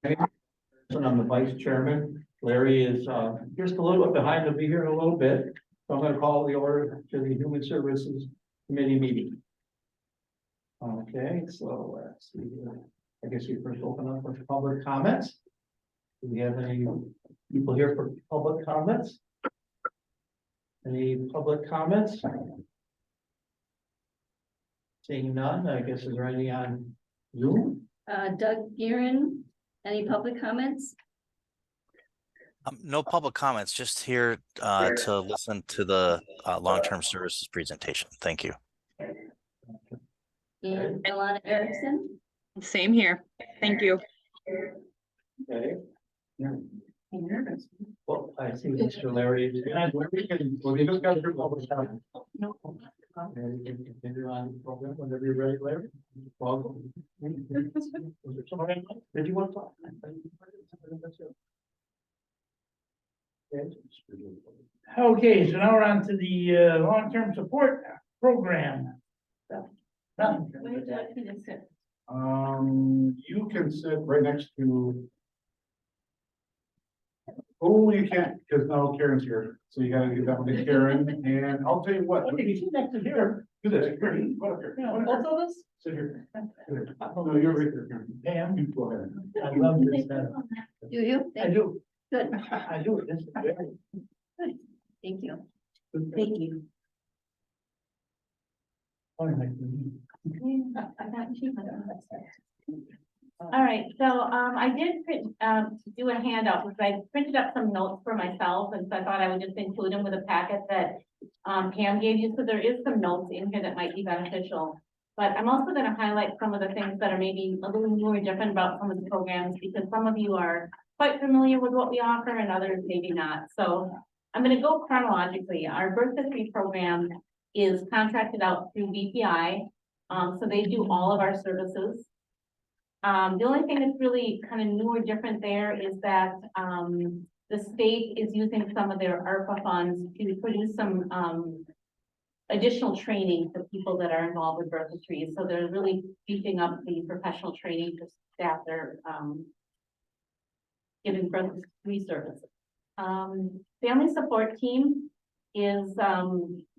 I'm the vice chairman. Larry is just a little bit behind. He'll be here in a little bit. So I'm going to call the order to the Human Services Committee meeting. Okay, so let's see. I guess we first open up with public comments. Do we have any people here for public comments? Any public comments? Seeing none, I guess is there any on Zoom? Doug Gearin, any public comments? No public comments, just here to listen to the long-term services presentation. Thank you. And Alana Erickson? Same here. Thank you. Okay. Well, I see Mr. Larry is. Well, we just got through public comment. No. And you can continue on the program whenever you're ready, Larry. Welcome. Was there somebody? Did you want to talk? Okay, so now we're on to the long-term support program. You can sit right next to. Oh, you can't, because now Karen's here, so you gotta give that one to Karen, and I'll tell you what. Okay, you sit next to here. Do this, Karen, go up here. Both of us? Sit here. Sit here. No, you're right there, Karen. Pam, You go ahead. I love this. Do you? I do, Good. I do. This is very. Thank you. Thank you. All right, so I did print, do a handout because I printed up some notes for myself, and so I thought I would just include them with a packet that Pam gave you. So there is some notes in here that might be beneficial. But I'm also going to highlight some of the things that are maybe a little more different about some of the programs, because some of you are quite familiar with what we offer and others maybe not. So I'm going to go chronologically. Our birth history program is contracted out through BPI. So they do all of our services. The only thing that's really kind of new or different there is that the state is using some of their ARPA funds to produce some additional training for people that are involved with birth histories. So they're really beefing up the professional training for staff that are giving birth history services. Family support team is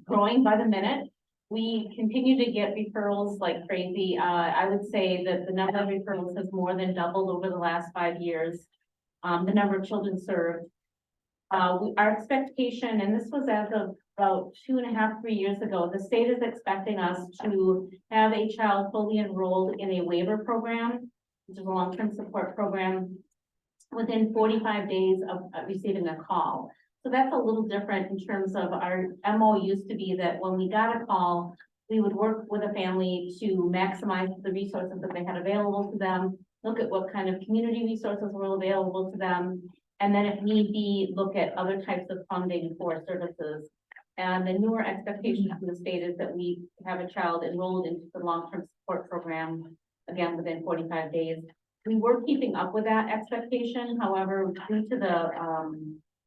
growing by the minute. We continue to get referrals like crazy. I would say that the number of referrals has more than doubled over the last 5 years. The number of children served. Our expectation, and this was as of about 2.5, 3 years ago, the state is expecting us to have a child fully enrolled in a waiver program, which is a long-term support program, within 45 days of receiving a call. So that's a little different in terms of our MO used to be that when we got a call, we would work with a family to maximize the resources that they had available to them, look at what kind of community resources were available to them, and then if need be, look at other types of funding for services. And the newer expectation from the state is that we have a child enrolled into the long-term support program, again, within 45 days. We were keeping up with that expectation. However, due to the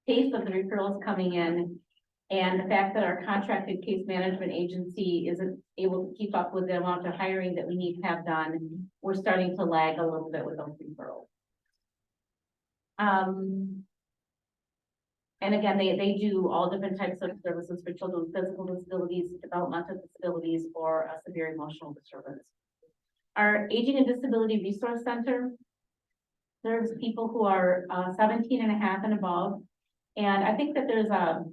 pace of the referrals coming in and the fact that our contracted case management agency isn't able to keep up with the amount of hiring that we need to have done, we're starting to lag a little bit with those referrals. And again, they do all different types of services for children with physical disabilities, developmental disabilities, or a severe emotional disturbance. Our Aging and Disability Resource Center serves people who are 17 and a half and above. And I think that there's a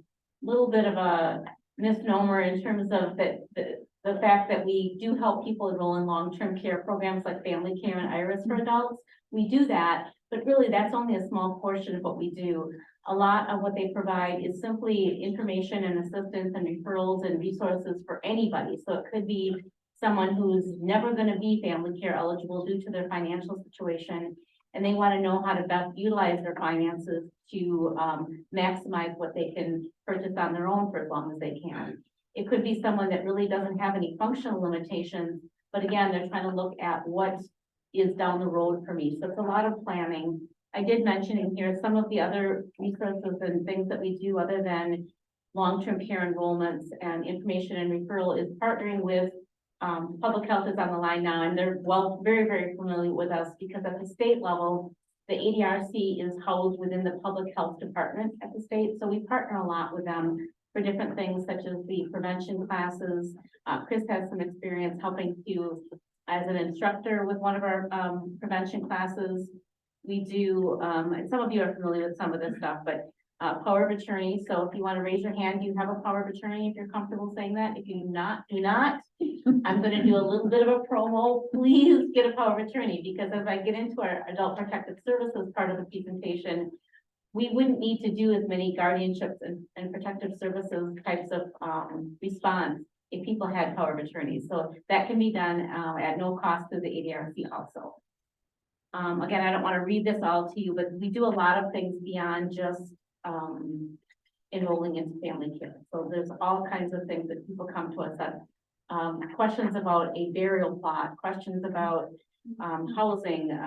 little bit of a misnomer in terms of the fact that we do help people enroll in long-term care programs like family care and IRIS for adults. We do that, but really that's only a small portion of what we do. A lot of what they provide is simply information and assistance and referrals and resources for anybody. So it could be someone who's never going to be family care eligible due to their financial situation, and they want to know how to best utilize their finances to maximize what they can purchase on their own for as long as they can. It could be someone that really doesn't have any functional limitations, but again, they're trying to look at what is down the road for me. So it's a lot of planning. I did mention in here some of the other resources and things that we do other than long-term care enrollments and information and referral is partnering with public health is on the line now, and they're very, very familiar with us because at the state level, The ADRC is housed within the public health department at the state, so we partner a lot with them for different things such as the prevention classes. Chris has some experience helping to, as an instructor with one of our prevention classes. We do, and some of you are familiar with some of this stuff, but power of attorney. So if you want to raise your hand, you have a power of attorney, if you're comfortable saying that. If you do not. I'm going to do a little bit of a promo. Please get a power of attorney, because as I get into our adult protective services part of the presentation, we wouldn't need to do as many guardianships and protective services types of response if people had power of attorney. So that can be done at no cost to the ADRC also. Again, I don't want to read this all to you, but we do a lot of things beyond just enrolling into family care. So there's all kinds of things that people come to us at. Questions about a burial plot, questions about housing,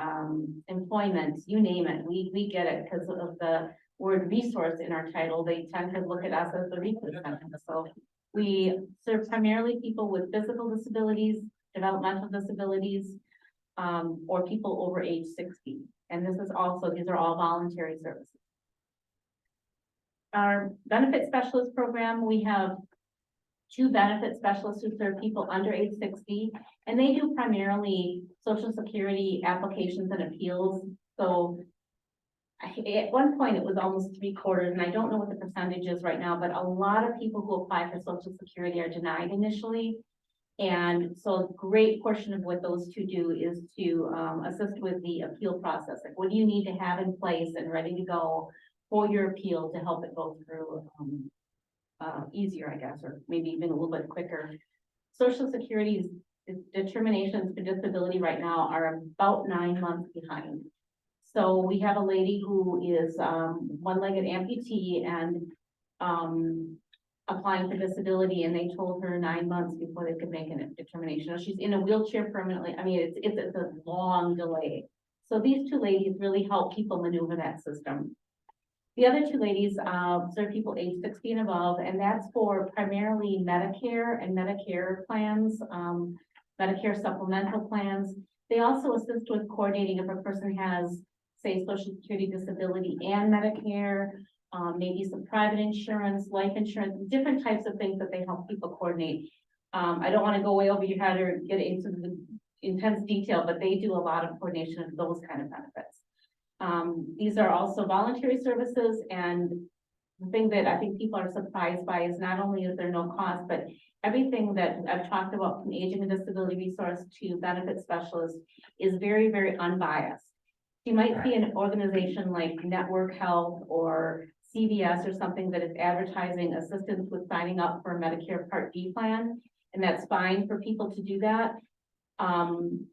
employment, you name it. We get it because of the word resource in our title. They tend to look at us as the resource center. So we serve primarily people with physical disabilities, developmental disabilities, or people over age 60. And this is also, these are all voluntary services. Our benefit specialist program, we have 2 benefit specialists who serve people under age 60, and they do primarily Social Security applications and appeals. So at one point it was almost 3/4, and I don't know what the percentage is right now, but a lot of people who apply for Social Security are denied initially. And so a great portion of what those 2 do is to assist with the appeal process. Like, what do you need to have in place and ready to go for your appeal to help it go through easier, I guess, or maybe even a little bit quicker. Social Security's determinations for disability right now are about 9 months behind. So we have a lady who is one-legged amputee and applying for disability, and they told her 9 months before they could make a determination. Now, she's in a wheelchair permanently. I mean, it's a long delay. So these 2 ladies really help people maneuver that system. The other 2 ladies serve people age 60 and above, and that's for primarily Medicare and Medicare plans, Medicare supplemental plans. They also assist with coordinating if a person has, say, Social Security disability and Medicare, maybe some private insurance, life insurance, different types of things that they help people coordinate. I don't want to go way over your head or get into the intense detail, but they do a lot of coordination of those kind of benefits. These are also voluntary services, and the thing that I think people are surprised by is not only is there no cost, but everything that I've talked about from aging and disability resource to benefit specialist is very, very unbiased. You might see an organization like Network Health or CVS or something that is advertising assistance with signing up for a Medicare Part D plan, and that's fine for people to do that.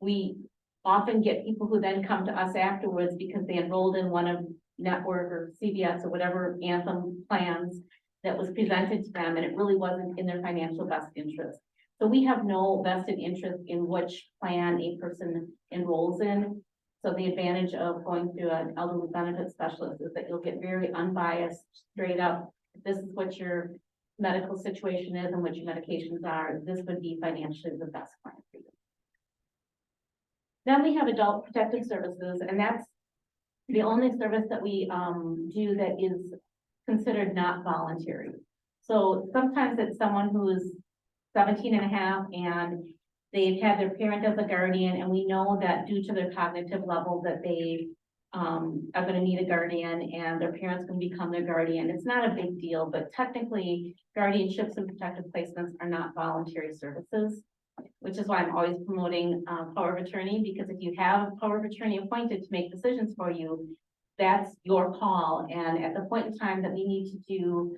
We often get people who then come to us afterwards because they enrolled in one of Network or CVS or whatever Anthem plans that was presented to them, and it really wasn't in their financial best interest. So we have no vested interest in which plan a person enrolls in. So the advantage of going through an elderly benefit specialist is that you'll get very unbiased, straight up. If this is what your medical situation is and what your medications are, this would be financially the best plan for you. Then we have adult protective services, and that's the only service that we do that is considered not voluntary. So sometimes it's someone who's 17 and a half and they've had their parent as a guardian, and we know that due to their cognitive level that they are going to need a guardian, and their parents can become their guardian. It's not a big deal, but technically guardianships and protective placements are not voluntary services, which is why I'm always promoting power of attorney, because if you have power of attorney appointed to make decisions for you, that's your call. And at the point in time that we need to do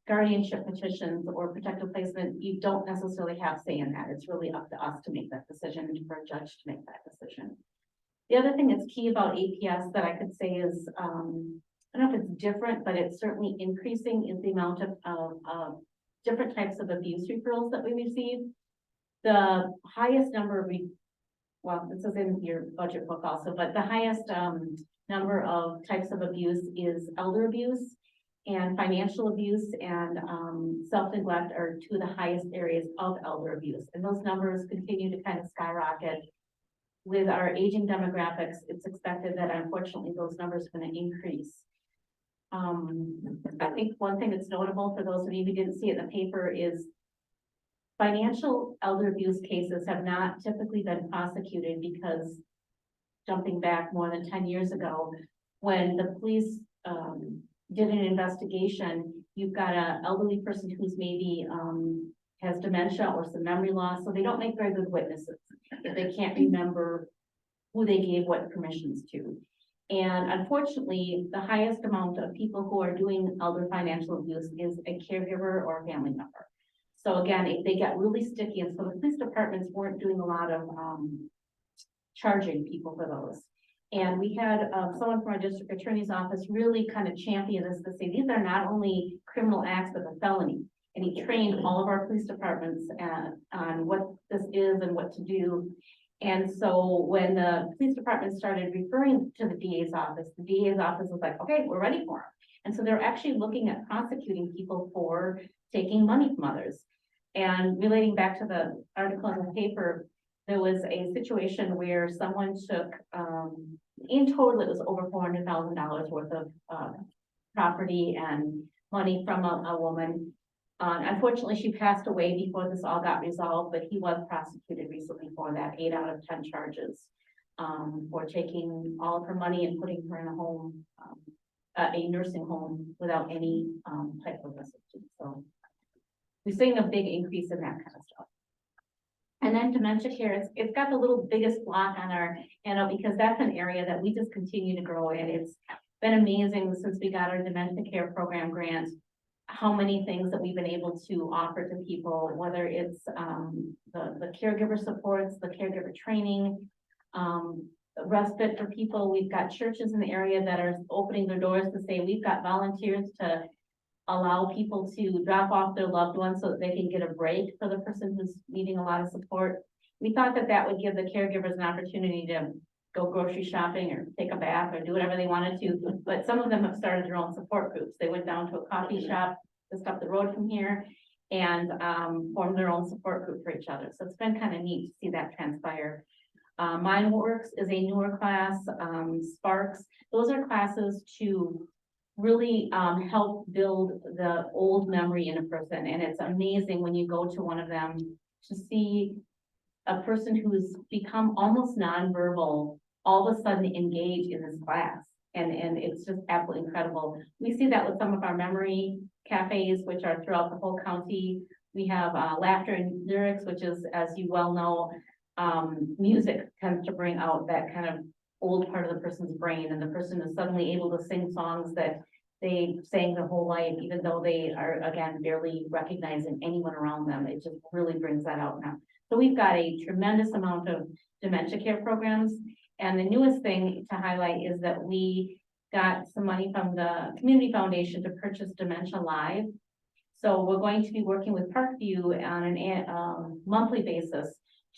guardianship petitions or protective placement, you don't necessarily have say in that. It's really up to us to make that decision and for a judge to make that decision. The other thing that's key about APS that I could say is, I don't know if it's different, but it's certainly increasing, is the amount of different types of abuse referrals that we receive. The highest number of, well, this is in your budget book also, but the highest number of types of abuse is elder abuse, and financial abuse and self-neglect are 2 of the highest areas of elder abuse. And those numbers continue to kind of skyrocket. with our aging demographics, it's expected that unfortunately those numbers are gonna increase. I think one thing that's notable for those of you who didn't see it in the paper is financial elder abuse cases have not typically been prosecuted because jumping back more than 10 years ago, when the police did an investigation, you've got an elderly person who's maybe has dementia or some memory loss, so they don't make very good witnesses if they can't remember who they gave what permissions to. And unfortunately, the highest amount of people who are doing elder financial abuse is a caregiver or a family member. So again, if they get really sticky, and so the police departments weren't doing a lot of charging people for those. And we had someone from our district attorney's office really kind of champion this to say, these are not only criminal acts, but a felony. And he trained all of our police departments on what this is and what to do. And so when the police department started referring to the DA's office was like, okay, we're ready for them. And so they're actually looking at prosecuting people for taking money from others. And relating back to the article in the paper, there was a situation where someone took, in total, it was over $400,000 worth of property and money from a woman. Unfortunately, she passed away before this all got resolved, but he was prosecuted recently for that, 8 out of 10 charges, for taking all of her money and putting her in a home, a nursing home without any type of assistance. So we're seeing a big increase in that kind of stuff. And then dementia care, it's got the little biggest block on our handle because that's an area that we just continue to grow in. It's been amazing since we got our dementia care program grant, how many things that we've been able to offer to people, whether it's the caregiver supports, the caregiver training, respite for people. We've got churches in the area that are opening their doors to say, we've got volunteers to allow people to drop off their loved ones so that they can get a break for the person who's needing a lot of support. We thought that that would give the caregivers an opportunity to go grocery shopping or take a bath or do whatever they wanted to, but some of them have started their own support groups. They went down to a coffee shop just up the road from here and formed their own support group for each other. So it's been kind of neat to see that transpire. MindWorks is a newer class, Sparks. Those are classes to really help build the old memory in a person. And it's amazing when you go to one of them to see a person who's become almost nonverbal all of a sudden engage in this class. And it's just absolutely incredible. We see that with some of our memory cafes, which are throughout the whole county. We have laughter and lyrics, which is, as you well know, music tends to bring out that kind of old part of the person's brain, and the person is suddenly able to sing songs that they sang their whole life, even though they are, again, barely recognizing anyone around them. It just really brings that out now. So we've got a tremendous amount of dementia care programs. And the newest thing to highlight is that we got some money from the Community Foundation to purchase Dementia Live. So we're going to be working with Parkview on a monthly basis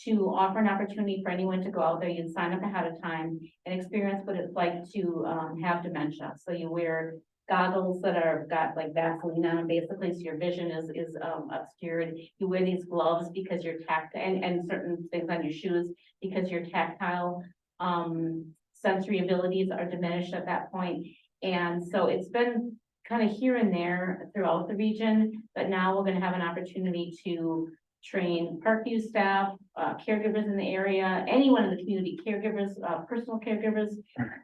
to offer an opportunity for anyone to go out there. You can sign up ahead of time and experience what it's like to have dementia. So you wear goggles that are got like Vaseline on them, basically, so your vision is obscured. You wear these gloves because you're tactile, and certain things on your shoes because your tactile sensory abilities are diminished at that point. And so it's been kind of here and there throughout the region, but now we're going to have an opportunity to train Parkview staff, caregivers in the area, anyone in the community, caregivers, personal caregivers,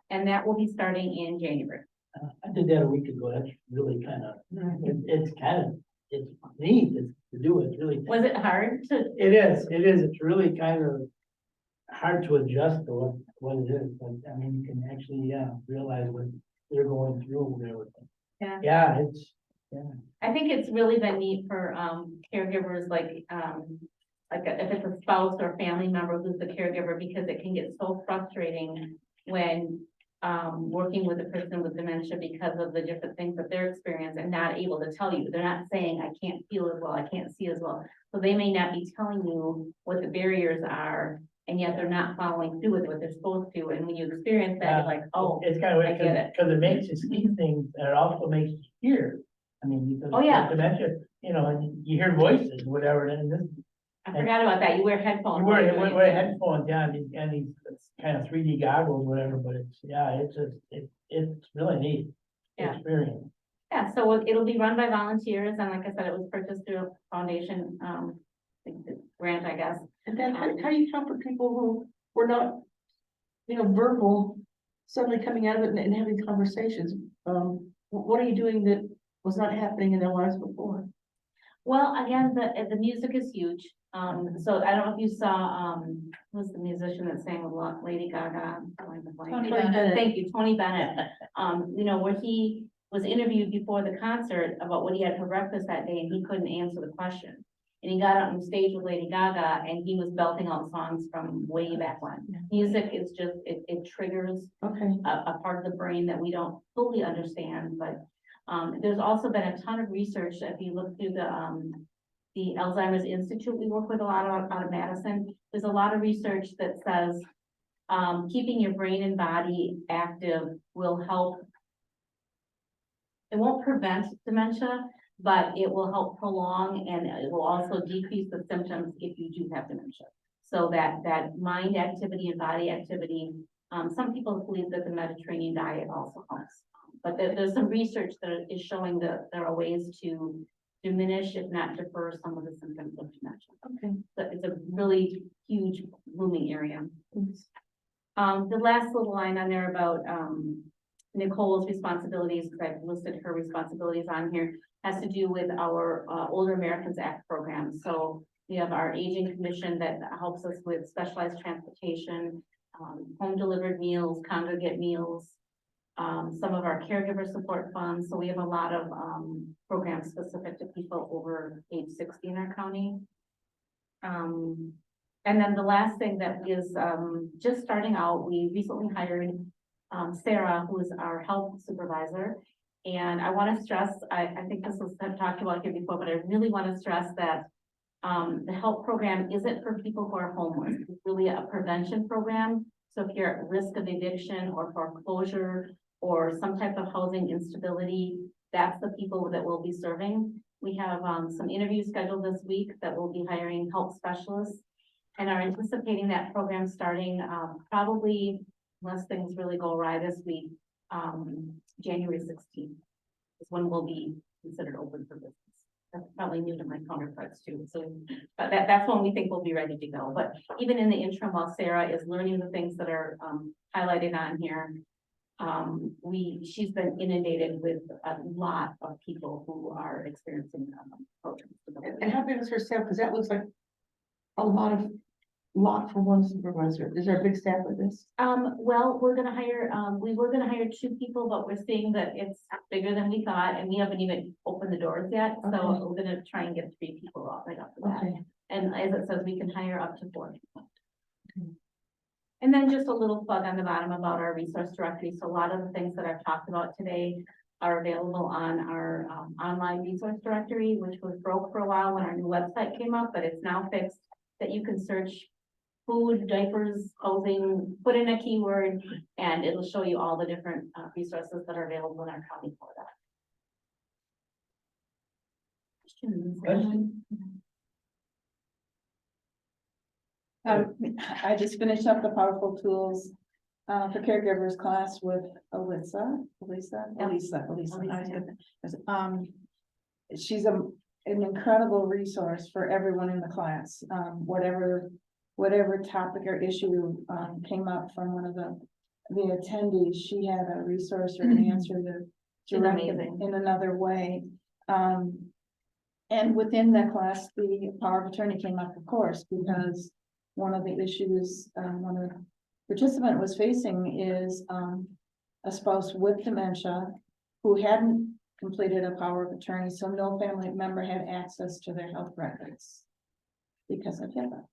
and that will be starting in January. I did that a week ago. That's really kind of, it's neat to do it. It's really. Was it hard to? It is. It's really kind of hard to adjust to what it is, but I mean, you can actually, realize what they're going through and everything. Yeah. Yeah, I think it's really been neat for caregivers like if it's a spouse or family member who's the caregiver, because it can get so frustrating when working with a person with dementia because of the different things that they're experiencing and not able to tell you. They're not saying, I can't feel as well, I can't see as well. So they may not be telling you what the barriers are, and yet they're not following through with what they're supposed to. And when you experience that, you're like, oh, it's kind of I get it. because it makes you see things, and it also makes you hear. I mean, because Oh, yeah. dementia, and you hear voices, whatever, and this, I forgot about that. You wear headphones. You while you're wear doing it. headphones, yeah, and these kind of 3D goggles, whatever, but it's, yeah, it's just, it's really neat. Yeah. Experience. Yeah, so it'll be run by volunteers, and like I said, it was purchased through a foundation, grant, I guess. And then how do you comfort people who were not, verbal, suddenly coming out of it and having conversations? What are you doing that was not happening in their lives before? Well, again, the music is huge. So I don't know if you saw, who's the musician that sang a lot, Lady Gaga? Tony Bennett. Thank you, Tony Bennett. Where he was interviewed before the concert about what he had for breakfast that day, and he couldn't answer the question. And he got up on stage with Lady Gaga, and he was belting out songs from way back when. Music is just, it triggers Okay. a part of the brain that we don't fully understand, but there's also been a ton of research. If you look through the Alzheimer's Institute, we work with a lot out of Madison. There's a lot of research that says keeping your brain and body active will help. It won't prevent dementia, but it will help prolong, and it will also decrease the symptoms if you do have dementia. So that mind activity and body activity, some people believe that the Mediterranean diet also helps. But there's some research that is showing that there are ways to diminish, if not defer, some of the symptoms of dementia. Okay. So it's a really huge blooming area. The last little line on there about Nicole's responsibilities, because I've listed her responsibilities on here, has to do with our Older Americans Act program. So we have our aging commission that helps us with specialized transportation, home delivered meals, congregate meals, some of our caregiver support funds. So we have a lot of programs specific to people over age 60 in our county. And then the last thing that is just starting out, we recently hired Sarah, who is our health supervisor. And I want to stress, I think this was talked about here before, but I really want to stress that the health program isn't for people who are homeless. It's really a prevention program. So if you're at risk of eviction or foreclosure or some type of housing instability, that's the people that we'll be serving. We have some interviews scheduled this week that we'll be hiring health specialists, and are anticipating that program starting probably, unless things really go awry this week, January 16th is when we'll be considered open for business. That's probably new to my counterparts too. So, but that's when we think we'll be ready to go. But even in the interim, while Sarah is learning the things that are highlighted on here, she's been inundated with a lot of people who are experiencing programs. And how big is her staff? Because that looks like a lot for one supervisor. Is there a big staff with this? Well, we're gonna hire, we were gonna hire 2 people, but we're seeing that it's bigger than we thought, and we haven't even opened the doors yet. So Okay. we're gonna try and get 3 people off right off the bat. Okay. And as it says, we can hire up to 4 people. And then just a little plug on the bottom about our resource directory. So a lot of the things that I've talked about today are available on our online resource directory, which was broke for a while when our new website came up, but it's now fixed, that you can search food, diapers, clothing, put in a keyword, and it'll show you all the different resources that are available in our county for that. Questions? I just finished up the powerful tools for caregivers class with Alyssa. She's an incredible resource for everyone in the class. Whatever topic or issue came up from one of the attendees, she had a resource or an answer to direct it in another way. And within that class, the power of attorney came up, of course, because one of the issues one of the participant was facing is a spouse with dementia who hadn't completed a power of attorney, so no family member had access to their health records because of HIPAA.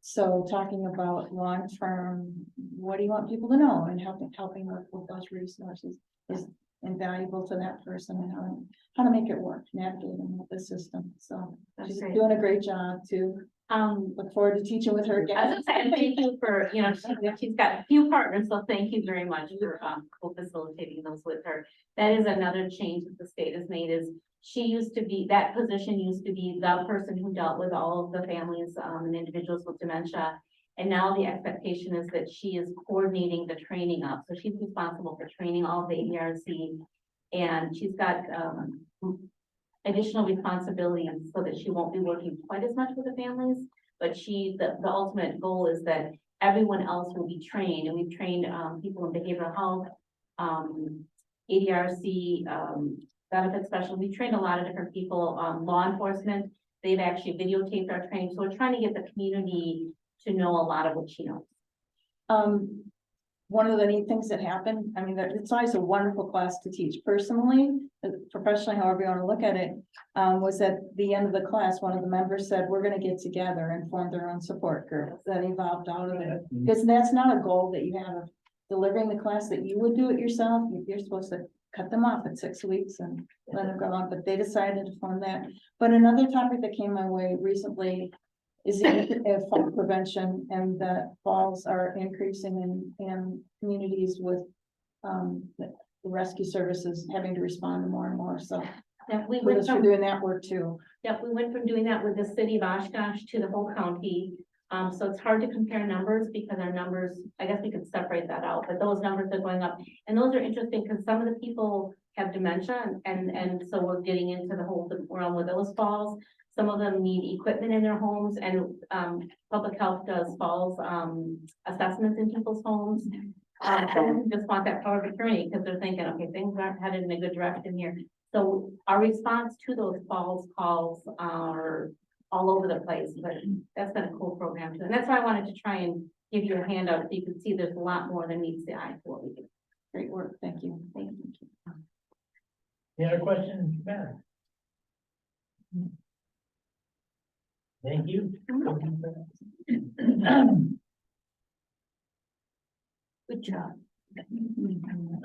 So talking about long-term, what do you want people to know, and helping with those resources is invaluable to that person, and how to make it work, navigating the system. So That's she's great. doing a great job too. Look forward to teaching with her I was again. just saying, thank you for, she's got a few partners, so thank you very much for co-facilitating those with her. That is another change that the state has made, is she used to be, that position used to be the person who dealt with all of the families, and individuals with dementia. And now the expectation is that she is coordinating the training up, so she's responsible for training all of the ADRC. And she's got, additional responsibilities so that she won't be working quite as much with the families. But the ultimate goal is that everyone else will be trained, and we've trained, people in behavioral health, ADRC, benefit specialists. We trained a lot of different people, law enforcement. They've actually videotaped our training, so we're trying to get the community to know a lot of what she knows. One of the neat things that happened, I mean, it's always a wonderful class to teach personally, professionally, however you want to look at it, was at the end of the class, one of the members said, we're gonna get together and form their own support group. That evolved out of it. Because that's not a goal that you have of delivering the class that you would do it yourself. You're supposed to cut them off at 6 weeks and let them go on, but they decided to form that. But another topic that came my way recently is fall prevention, and that falls are increasing in communities with the rescue services having to respond to more and more. So Yeah, we we're went just from, doing that work too. yeah, we went from doing that with the city of Oshkosh to the whole county. So it's hard to compare numbers because our numbers, I guess we could separate that out, but those numbers are going up. And those are interesting because some of the people have dementia, and so we're getting into the whole realm with those falls. Some of them need equipment in their homes, and public health does falls assessments in people's homes. Some just want that power of attorney because they're thinking, okay, things aren't headed in a good direction here. So our response to those falls calls are all over the place, but that's been a cool program too. And that's why I wanted to try and give you a handout so you can see there's a lot more than meets the eye to what we do. Great work. Thank you. Thank you. Any other questions, Matt? Thank you. Good job.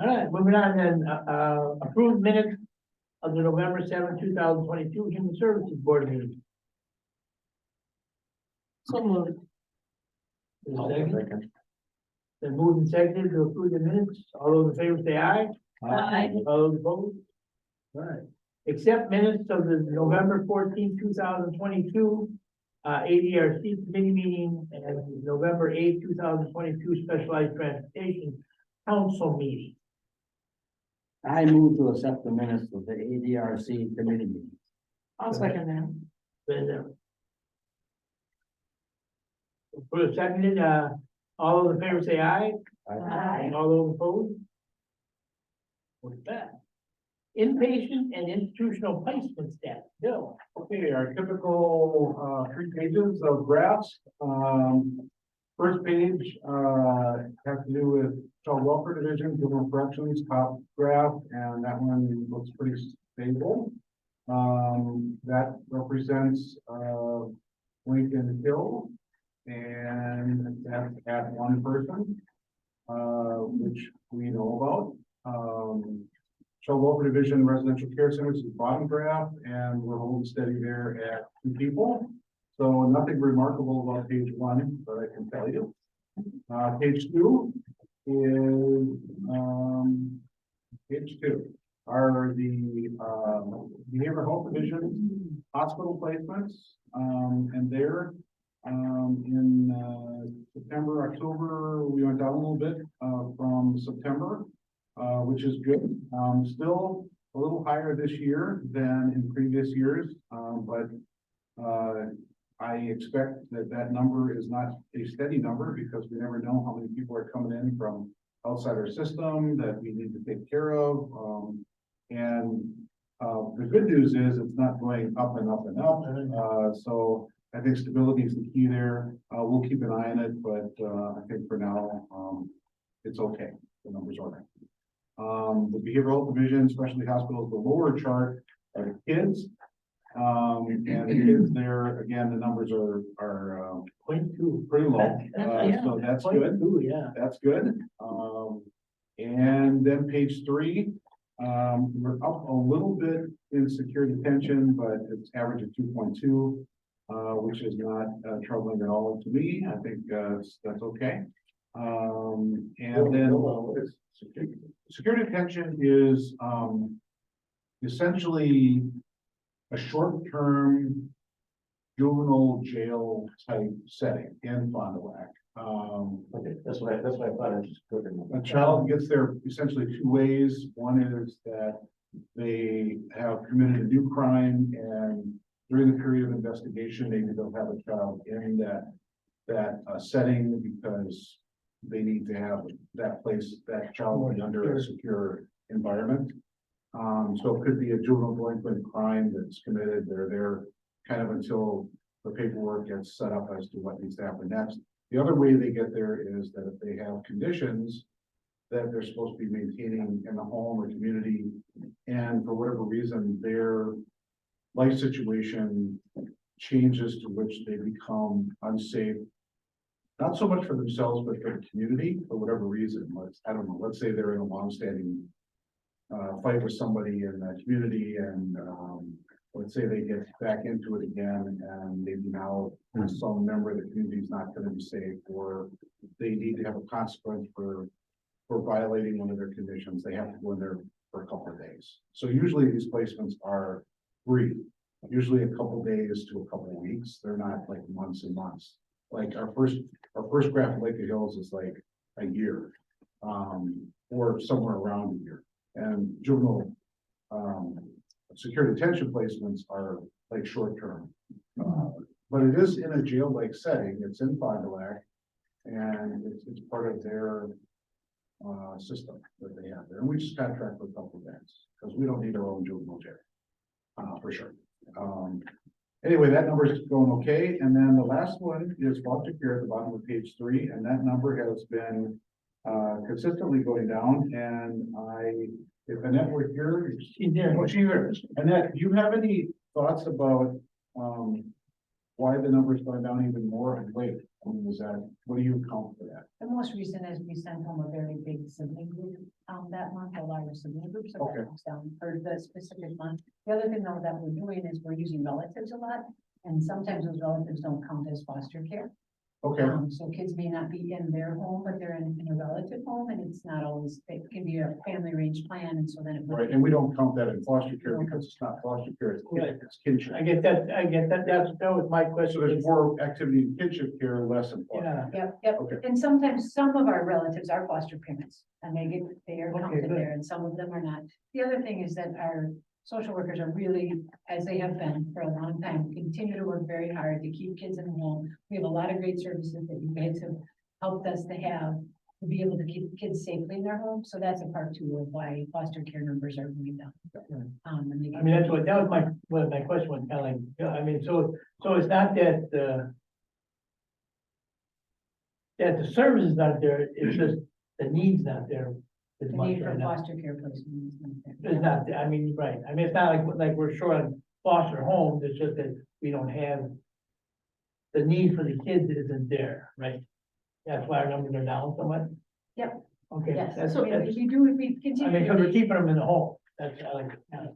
All right, moving on then, approved minutes of the November 7th, 2022 Human Services Board meeting. So moved. Is there a second? Then moved and seconded to approve the minutes. All those in favor say aye. Aye. All those opposed? All right. Accept minutes of the November 14th, 2022 ADRC committee meeting and November 8th, 2022 Specialized Transportation Council meeting. I move to accept the minutes of the ADRC committee meeting. I'll second that. Then, for a seconded, all those in favor say aye. Aye. All those opposed? What's that? Inpatient and institutional placement staff, Bill. Okay, our typical 3 pages of graphs. First page has to do with child welfare division, juvenile corrections, top graph, and that one looks pretty stable. That represents Lincoln Hill, and that's at 1 person, which we know about. Child welfare division residential care centers is the bottom graph, and we're holding steady there at 2 people. So nothing remarkable about page 1, but I can tell you. Page 2 is page 2 are the behavioral health division hospital placements, and there in September, October, we went down a little bit from September. Which is good. Still a little higher this year than in previous years, but I expect that number is not a steady number because we never know how many people are coming in from outside our system that we need to take care of. The good news is it's not going up and up and up. So I think stability is the key there. We'll keep an eye on it, but I think for now, it's okay. The numbers are there. The behavioral health division, especially hospitals, the lower chart are the kids. And the kids there, again, the numbers are 0.2. pretty low. Yeah. So that's good. 0.2, yeah. That's good. And then page 3, we're up a little bit in secure detention, but it's average of 2.2, which is not troubling at all to me. I think that's okay. And then security detention is essentially a short-term juvenile jail type setting in Fond du Lac. Okay, that's what I thought I was just cooking. A child gets there essentially two ways. One is that they have committed a new crime, and during the period of investigation, maybe they'll have a child in that setting because they need to have that place, that child be under a secure environment. So it could be a juvenile delinquent crime that's committed. They're there kind of until the paperwork gets set up as to what needs to happen next. The other way they get there is that if they have conditions that they're supposed to be maintaining in the home or community, and for whatever reason, their life situation changes to which they become unsafe, not so much for themselves, but for the community, for whatever reason. I don't know, let's say they're in a longstanding fight with somebody in the community, and let's say they get back into it again, and maybe now some member of the community is not going to be safe, or they need to have a consequence for violating one of their conditions. They have to go in there for a couple of days. So usually these placements are brief, usually a couple of days to a couple of weeks. They're not like months and months. Like our first graph at Lake of Hills is like a year, or somewhere around a year. And juvenile secure detention placements are like short term. But it is in a jail-like setting. It's in Fond du Lac, and it's part of their system that they have there. And we just contract with a couple of events because we don't need our own juvenile jail, for sure. Anyway, that number is going okay. And then the last one is foster care at the bottom of page 3, and that number has been consistently going down. And if Annette were here, She's there. oh, she here. Annette, do you have any thoughts about why the number's gone down even more of late? I mean, what do you account for that? The most recent is we sent home a very big sibling group, that month, a larger sibling group, so Okay. that goes down for the specific month. The other thing though that we're doing is we're using relatives a lot, and sometimes those relatives don't count as foster care. Okay, So kids may not be in their home, but they're in a relative home, and it's not always, it can be a family range plan, and so then it. right. And we don't count that in foster care because it's not foster care, it's kinship. I get that, that was my So question. there's more activity in kinship care, less in foster. Yeah, Yep, Okay. and sometimes some of our relatives are foster parents, and they are Okay, counted good. there, and some of them are not. The other thing is that our social workers are really, as they have been for a long time, continue to work very hard to keep kids in the home. We have a lot of great services that you guys have helped us to have, to be able to keep kids safely in their home, so that's a part too of why foster care numbers are going down. And they I mean, that was my question was kind of like, you know, I mean, so it's not that, that the service is not there, it's just the need's not there. As The much need for right now. foster care placement is not there. It's not, I mean, right, I mean, it's not like we're short on foster homes, it's just that we don't have. The need for the kids isn't there, right? That's why our numbers are down so much? Yep. Okay, Yes, that's, so that's, if you do, if we I continue. mean, to because we're be- keeping them in the home, that's, I like, yeah.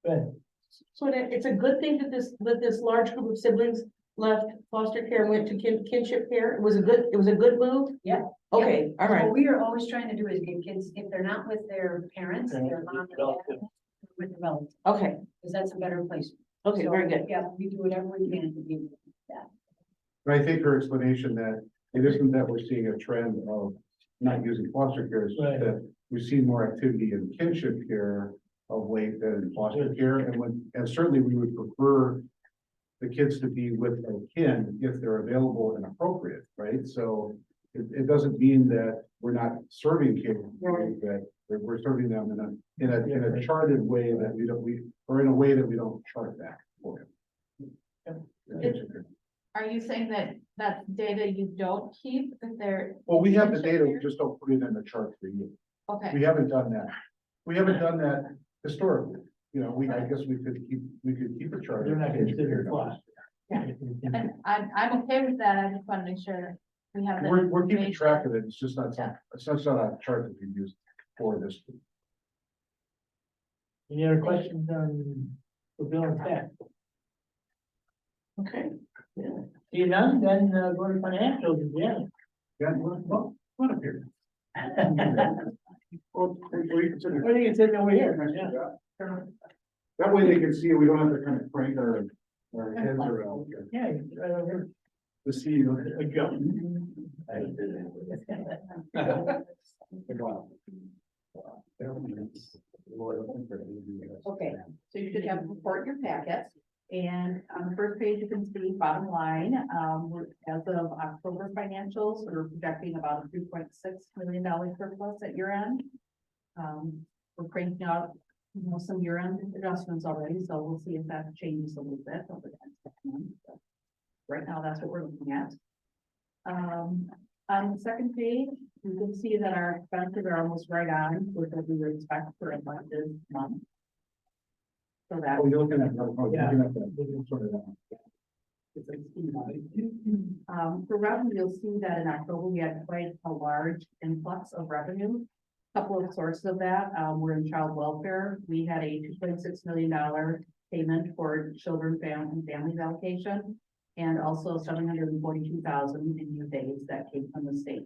Good, So it's a good thing that this large group of siblings left foster care and went to kinship care. It was a good move? Yeah. Okay, all right. What we are always trying to do is get kids, if they're not with their parents, Okay. their mom, or dad, with the relatives, Okay, because that's a better place. okay, very good. Yeah, we do whatever we can to be that. And I think her explanation that it isn't that we're seeing a trend of not using foster care, it's just Right. that we've seen more activity in kinship care of late than in foster care. And certainly we would prefer the kids to be with a kin if they're available and appropriate, right? So it doesn't mean that we're not serving kids, that we're serving them in a charted way that or in a way that we don't chart that for them. Are you saying that that's data you don't keep if they're? Well, we have the data, we just don't put it in the chart for you. Okay, We haven't done that. We haven't done that historically. You know, I guess we could keep a chart. they're not considered We're foster. and I'm okay with that, I just want to make sure that we have. that keeping information. track of it. It's just not, it's not a chart that we use for this. Any other questions on the bill and tax? Okay. See none, then go to financials again. Yeah, well, come on up here. Well, what do you consider? What do you think over here? Yeah. That way they can see, we don't have to kind of crank our heads around here Yeah, right over to see you. a jump. Okay, so you should have a report in your packet. And on the first page, you can see bottom line, as of October financials, we're projecting about a $3.6 million surplus at year end. We're cranking out, some year end adjustments already, so we'll see if that changes a little bit over the next 6 months. But right now, that's what we're looking at. On the second page, you can see that our expenses are almost right on with what we would expect for a budgeted month. So that. Oh, you're looking at, you're looking at that, sort of that. For revenue, you'll see that in October, we had quite a large influx of revenue. Couple of sources of that, were in child welfare. We had a $2.6 million payment for children, and families allocation. And also 742,000 in new days that came from the state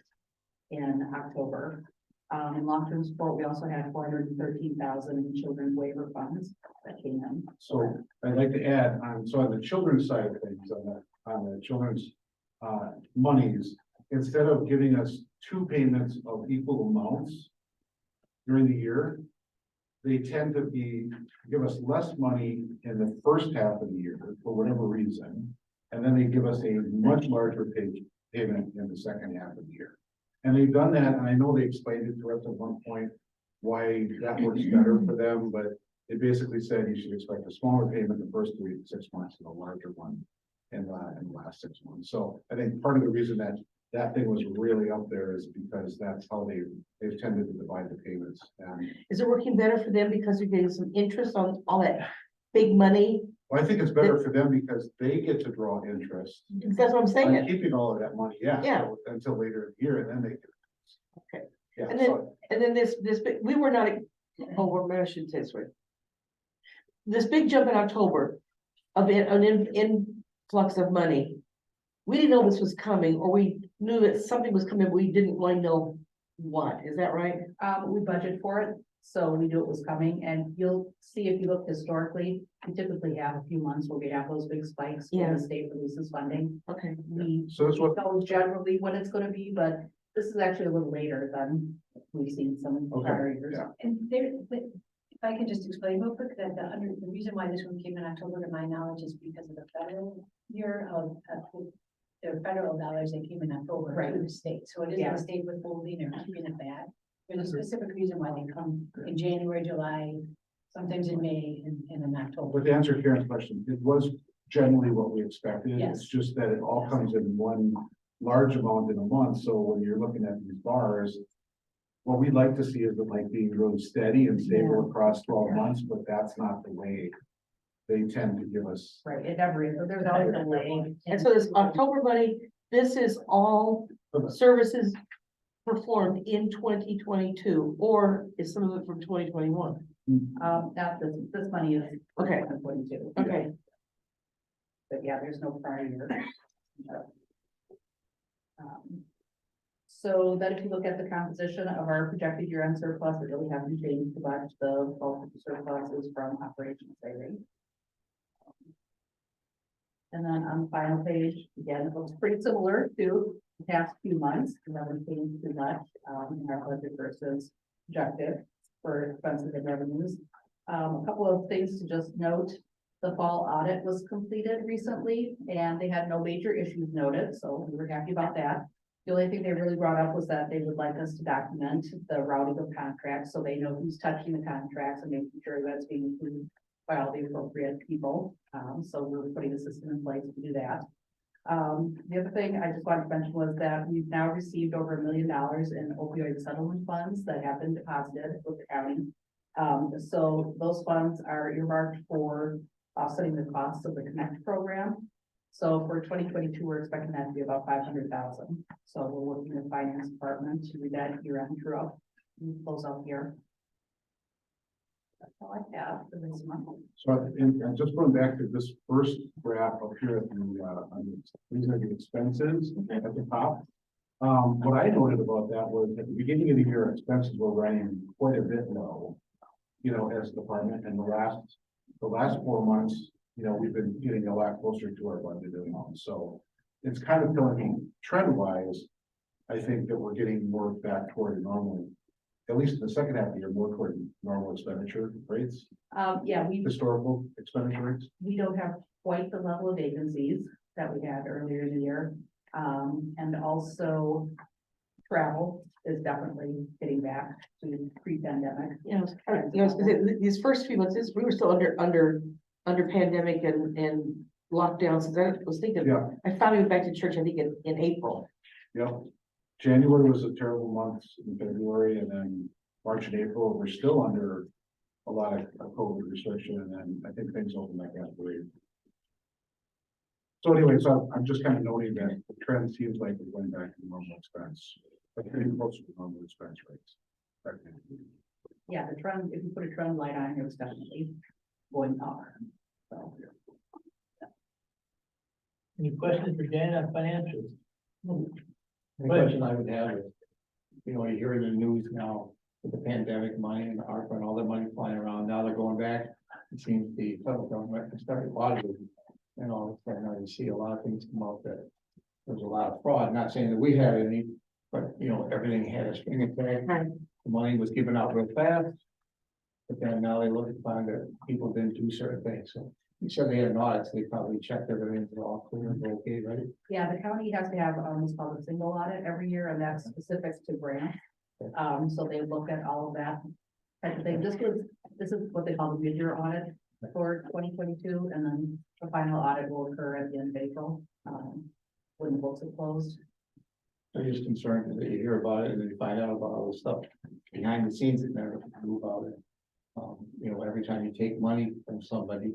in October. In long-term support, we also had 413,000 in children's waiver funds that came in. So I'd like to add, so on the children's side of things, on the children's monies, instead of giving us 2 payments of equal amounts during the year, they tend to give us less money in the first half of the year for whatever reason. And then they give us a much larger payment in the second half of the year. And they've done that, and I know they explained it to us at one point, why that works better for them, but it basically said you should expect a smaller payment the first 3 to 6 months and a larger one in the last 6 months. So I think part of the reason that thing was really up there is because that's how they've tended to divide the payments. And Is it working better for them because you're getting some interest on all that big money? well, I think it's better for them because they get to draw interest. That's what I'm I'm saying. keeping all of that money, yeah. Yeah. So until later in the year, and then they can. Okay. Yeah, And then, so, and then this big, we were not, oh, well, maybe I shouldn't say this right. This big jump in October of an influx of money. We didn't know this was coming, or we knew that something was coming, but we didn't really know what. Is that right? We budget for it, so we knew it was coming, and you'll see if you look historically, we typically have a few months where we have those big spikes when Yeah. the state releases funding. Okay. We so that's what, know generally when it's gonna be, but this is actually a little later than we've seen some Okay, prior years. yeah. And there, but if I can just explain real quick, that the reason why this one came in October, to my knowledge, is because of the federal year of the federal dollars that came in October Right. to the state. So it isn't Yeah. the state withholding or keeping it back. There's a specific reason why they come in January, July, sometimes in May, and in October. but to answer Karen's question, it was generally what we expected. Yes. It's just that it all comes in one large amount in a month. So when you're looking at these bars, what we'd like to see is it like being really steady and stable across 12 months, but that's not the way they tend to give us. Right, it never is, but there's always a delay. And so this October money, this is all services performed in 2022, or is some of it from 2021? Now, this money is. Okay. 2022. Okay. But yeah, there's no prior year. So that if you look at the composition of our projected year-end surplus, it really hasn't changed much. The bulk of the surplus is from operational savings. And then on the final page, again, it looks pretty similar to the past few months. We haven't changed too much in our budget versus projected for expenses and revenues. A couple of things to just note. The fall audit was completed recently and they had no major issues noted, so we were happy about that. The only thing they really brought up was that they would like us to document the routing of contracts, so they know who's touching the contracts and making sure that's being approved by all the appropriate people. So we're putting a system in place to do that. The other thing I just wanted to mention was that we've now received over $1 million in opioid settlement funds that have been deposited with the county. So those funds are earmarked for offsetting the costs of the Connect program. So for 2022, we're expecting that to be about 500,000. So we're working with the finance department to do that year-end true up and close out here. That's all I have for this month. So, and just going back to this first graph up here at these are the expenses at the top. What I noted about that was at the beginning of the year, expenses were running quite a bit low, as a department, and the last the last 4 months, we've been getting a lot closer to our budgeted amount, so. It's kind of telling me trend wise, I think that we're getting more back toward normal. At least in the second half of the year, more toward normal expenditure rates, Yeah, historical expenditure rates. we don't have quite the level of vacancies that we had earlier in the year. And also travel is definitely getting back to pre-pandemic. These first few months, we were still under pandemic and lockdowns, so I was thinking, Yeah. I finally went back to church, I think in April. Yep. January was a terrible month in February, and then March and April, we're still under a lot of COVID restriction, and then I think things open back after. So anyway, so I'm just kind of noting that the trend seems like we're going back to normal expense, but getting closer to normal expense rates. Yeah, the trend, if you put a trend light on, it was definitely going up. So, Any questions for Dan on financials? The question I would have is, you hear in the news now with the pandemic money and the ARPA and all the money flying around, now they're going back. It seems the federal government has started auditing, and all of a sudden now you see a lot of things come out that there's a lot of fraud, not saying that we had any, but everything had a string attached. Right. The money was given out real fast. But then now they look and find that people didn't do certain things, so you said they had an audit, so they probably checked everything, they're all clear and okay, right? yeah, the county has to have, what's called a single audit every year, and that's specific to grants. So they look at all of that type of thing. This is what they call the mid-year audit for 2022, and then the final audit will occur at the end of April, when the books are closed. I'm just concerned that you hear about it and then you find out about all the stuff behind the scenes that never knew about it. Every time you take money from somebody,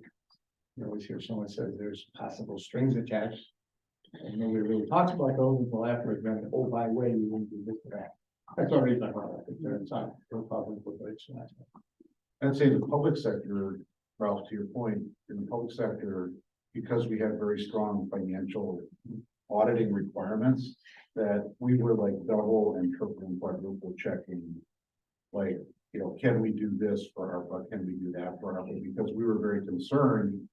you always hear someone says there's possible strings attached. And nobody really talks about those until afterwards, then, oh, by the way, you won't do this or that. That's the reason I brought it up. It's not real public, but it's not. I'd say the public sector, Ralph, to your point, in the public sector, because we have very strong financial auditing requirements, that we were like double and triple and quadruple checking. Like, can we do this for ARPA? Can we do that for ARPA? Because we were very concerned,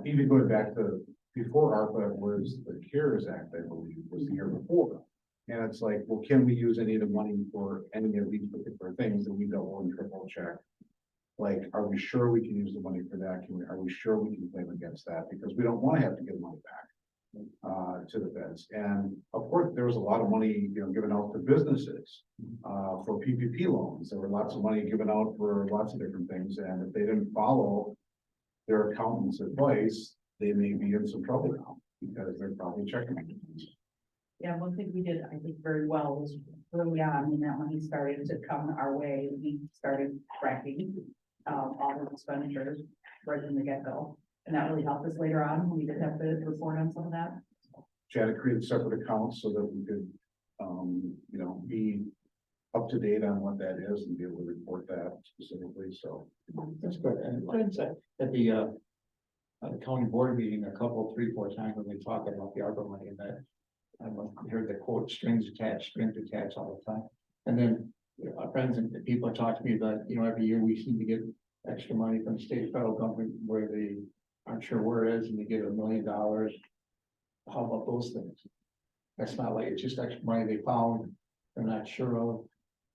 even going back to before ARPA was the CARES Act, I believe, was the year before. And it's like, well, can we use any of the money for any of these particular things that we double and triple check? Like, are we sure we can use the money for that? Are we sure we can claim against that? Because we don't want to have to give money back to the feds. And of course, there was a lot of money, given out to businesses for PPP loans. There were lots of money given out for lots of different things. And if they didn't follow their accountant's advice, they may be in some trouble now because they're probably checking. Yeah, one thing we did, I think, very well was early on when that money started to come our way, we started tracking all the expenditures right from the get-go. And that really helped us later on. We did have to report on some of that. Janet created separate accounts so that we could, be up to date on what that is and be able to report that specifically. So That's good. And like I said, at the county board meeting, a couple, 3-4 times when they talk about the ARPA money, and that I heard the quote strings attached all the time. And then our friends and people talk to me about, every year we seem to get extra money from the state and federal government where they aren't sure where it is, and they get $1 million. How about those things? That's not like it's just extra money they found, they're not sure of,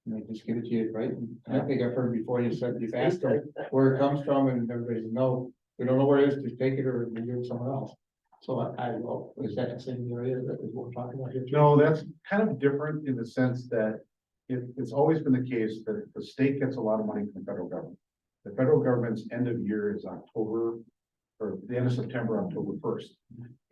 and they just give it to you, right? And I think I've heard before you said, you've asked them where it comes from, and everybody says, no, we don't know where it is, just take it or we give it to someone else. So is that the same area that is what we're talking about here? no, that's kind of different in the sense that it's always been the case that the state gets a lot of money from the federal government. The federal government's end of year is October, or the end of September, October 1st.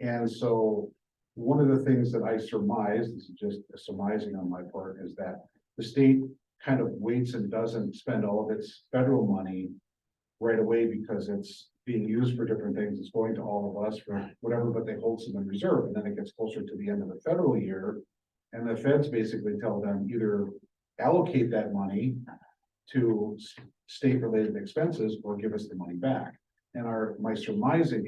And so one of the things that I surmise, this is just a surmising on my part, is that the state kind of waits and doesn't spend all of its federal money right away because it's being used for different things. It's going to all of us for whatever, but they hold some in reserve. And then it gets closer to the end of the federal year. And the feds basically tell them either allocate that money to state-related expenses or give us the money back. And my surmising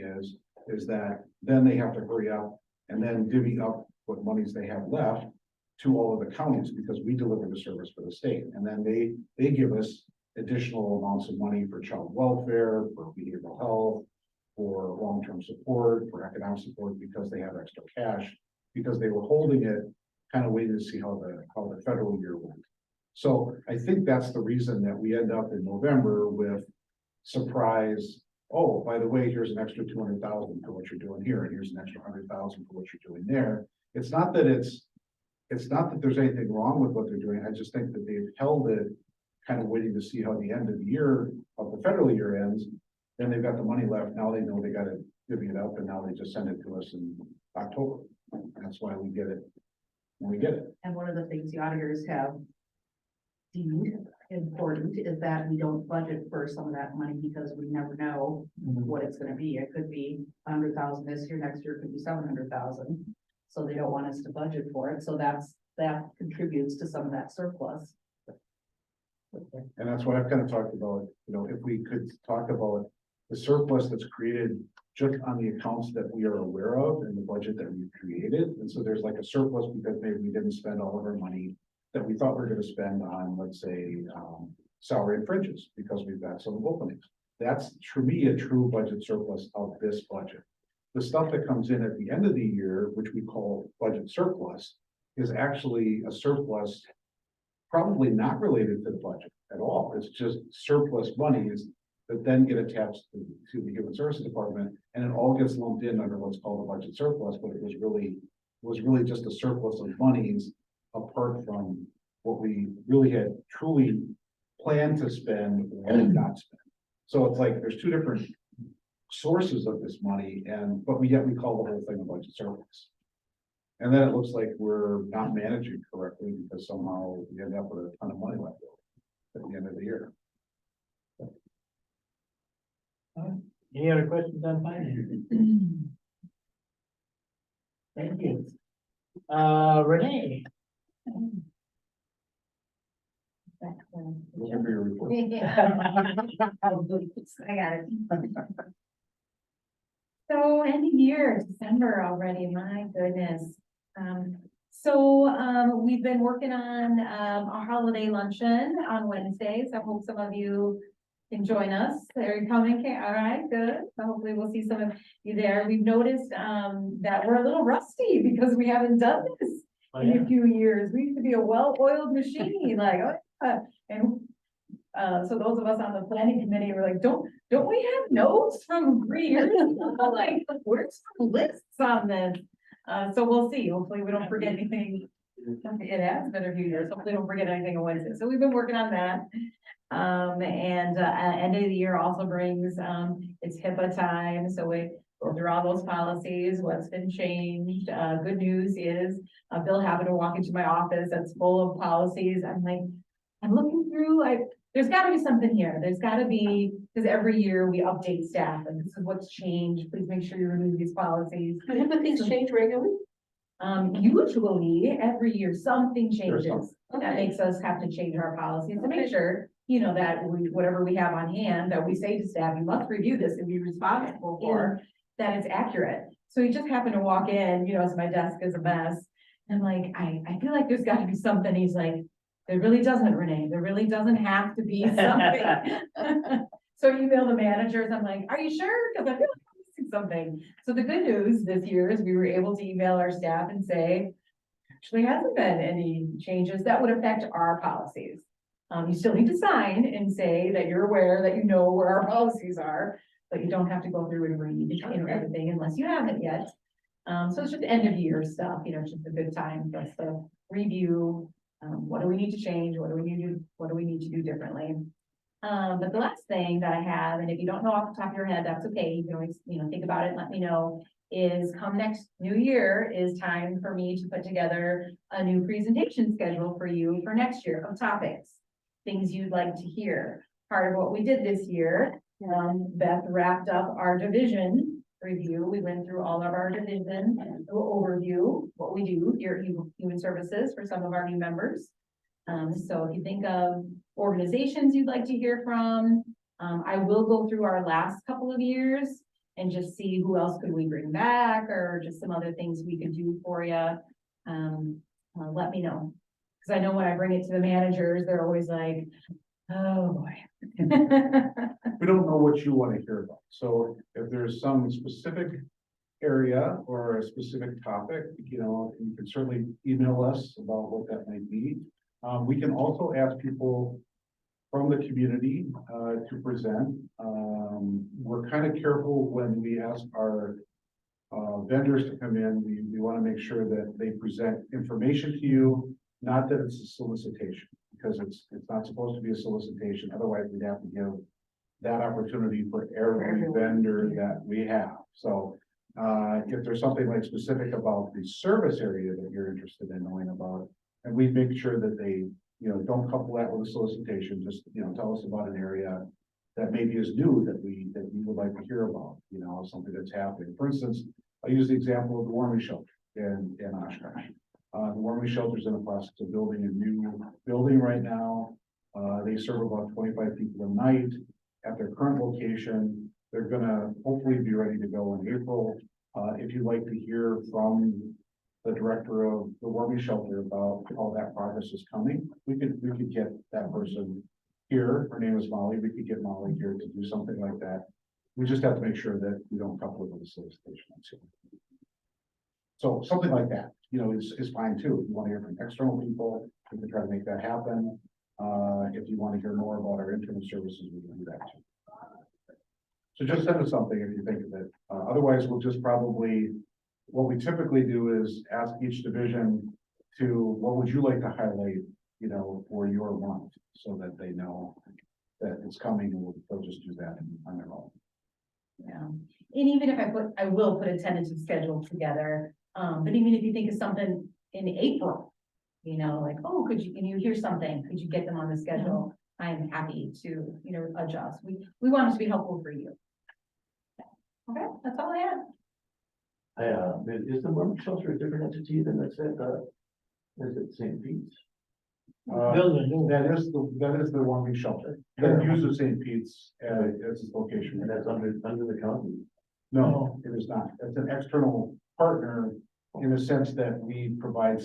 is that then they have to hurry up and then divvy up what monies they have left to all of the counties because we deliver the service for the state. And then they give us additional amounts of money for child welfare, for behavioral health, for long-term support, for economic support, because they have extra cash, because they were holding it, kind of waiting to see how the federal year went. So I think that's the reason that we end up in November with surprise. Oh, by the way, here's an extra 200,000 for what you're doing here, and here's an extra 100,000 for what you're doing there. It's not that there's anything wrong with what they're doing. I just think that they've held it, kind of waiting to see how the end of the year of the federal year ends. Then they've got the money left. Now they know they got to divvy it up, and now they just send it to us in October. That's why we get it when we get it. And one of the things the auditors have deemed important is that we don't budget for some of that money, because we never know what it's gonna be. It could be 100,000 this year, next year it could be 700,000. So they don't want us to budget for it. So that contributes to some of that surplus. And that's what I've kind of talked about, if we could talk about the surplus that's created just on the accounts that we are aware of in the budget that we've created. And so there's like a surplus because maybe we didn't spend all of our money that we thought we were going to spend on, let's say, salary and fringes, because we've got some openings. That's, for me, a true budget surplus of this budget. The stuff that comes in at the end of the year, which we call budget surplus, is actually a surplus probably not related to the budget at all. It's just surplus monies that then get attached to the Human Services Department, and it all gets lumped in under what's called a budget surplus, but it was really just a surplus of monies apart from what we really had truly planned to spend or not spend. So it's like there's two different sources of this money, but yet we call the whole thing a budget surplus. And then it looks like we're not managing correctly because somehow we end up with a ton of money left over at the end of the year. Any other questions on finance? Thank you. Renee? Looking for your report. I got it. So end of year, December already, my goodness. We've been working on our holiday luncheon on Wednesdays. I hope some of you can join us. They're coming, all right, good. So hopefully we'll see some of you there. We've noticed that we're a little rusty because we haven't done this in a few years. We used to be a well-oiled machine, like, so those of us on the planning committee were like, don't we have notes from 3 years ago? Like, where's some lists on this? So we'll see. Hopefully we don't forget anything. It has been a few years. Hopefully we don't forget anything on Wednesday. So we've been working on that. End of the year also brings, it's HIPAA time. So we go through all those policies, what's been changed. Good news is, Bill happened to walk into my office that's full of policies. I'm looking through, there's gotta be something here. There's gotta be, because every year we update staff and this is what's changed. Please make sure you remove these policies. Do HIPAA things change regularly? Usually every year something changes. That Okay. makes us have to change our policies to make sure, that whatever we have on hand, that we say to staff, you must review this and be responsible for, that it's accurate. So he just happened to walk in, as my desk is a mess. And like, I feel like there's gotta be something. He's like, there really doesn't, Renee. There really doesn't have to be something. So email the managers. I'm like, are you sure? Because I feel like I'm missing something. So the good news this year is we were able to email our staff and say, actually hasn't been any changes that would affect our policies. You still need to sign and say that you're aware that you know where our policies are, but you don't have to go through and read, everything unless you haven't yet. So it's just end of year stuff, it's just a good time for us to review. What do we need to change? What do we need to do differently? But the last thing that I have, and if you don't know off the top of your head, that's okay. You can always, think about it and let me know, is come next new year is time for me to put together a new presentation schedule for you for next year of topics, things you'd like to hear. Part of what we did this year, Beth wrapped up our division review. We went through all of our division overview, what we do here at Human Services for some of our new members. So if you think of organizations you'd like to hear from, I will go through our last couple of years and just see who else could we bring back or just some other things we could do for you. Let me know. Because I know when I bring it to the managers, they're always like, Oh, boy. We don't know what you want to hear about. So if there's some specific area or a specific topic, you can certainly email us about what that might be. We can also ask people from the community to present. We're kind of careful when we ask our vendors to come in. We want to make sure that they present information to you, not that it's a solicitation, because it's not supposed to be a solicitation. Otherwise, we'd have to give that opportunity for every vendor that we have. So if there's something like specific about the service area that you're interested in knowing about, and we make sure that they, don't couple that with a solicitation, just, tell us about an area that maybe is new that we would like to hear about, something that's happening. For instance, I use the example of the warming shelter in Oshkosh. The warming shelter is in the process of building a new building right now. They serve about 25 people a night at their current location. They're gonna hopefully be ready to go in April. If you'd like to hear from the director of the warming shelter about how that progress is coming, we could get that person here. Her name is Molly. We could get Molly here to do something like that. We just have to make sure that we don't couple it with a solicitation. So something like that, is fine too. If you want to hear from external people, we can try to make that happen. If you want to hear more about our internal services, we can do that too. So just send us something if you think of it. Otherwise, we'll just probably, what we typically do is ask each division to, what would you like to highlight, for your month, so that they know that it's coming, and they'll just do that on their own. Yeah, and even if I will put a tentative schedule together, but even if you think of something in April, like, oh, and you hear something, could you get them on the schedule? I'm happy to, adjust. We want it to be helpful for you. Okay, that's all I have. Is the warming shelter a different entity than that's at, is it St. Pete's? That is the warming shelter. That uses St. Pete's as its location. And that's under the county? No, it is not. It's an external partner in the sense that we provide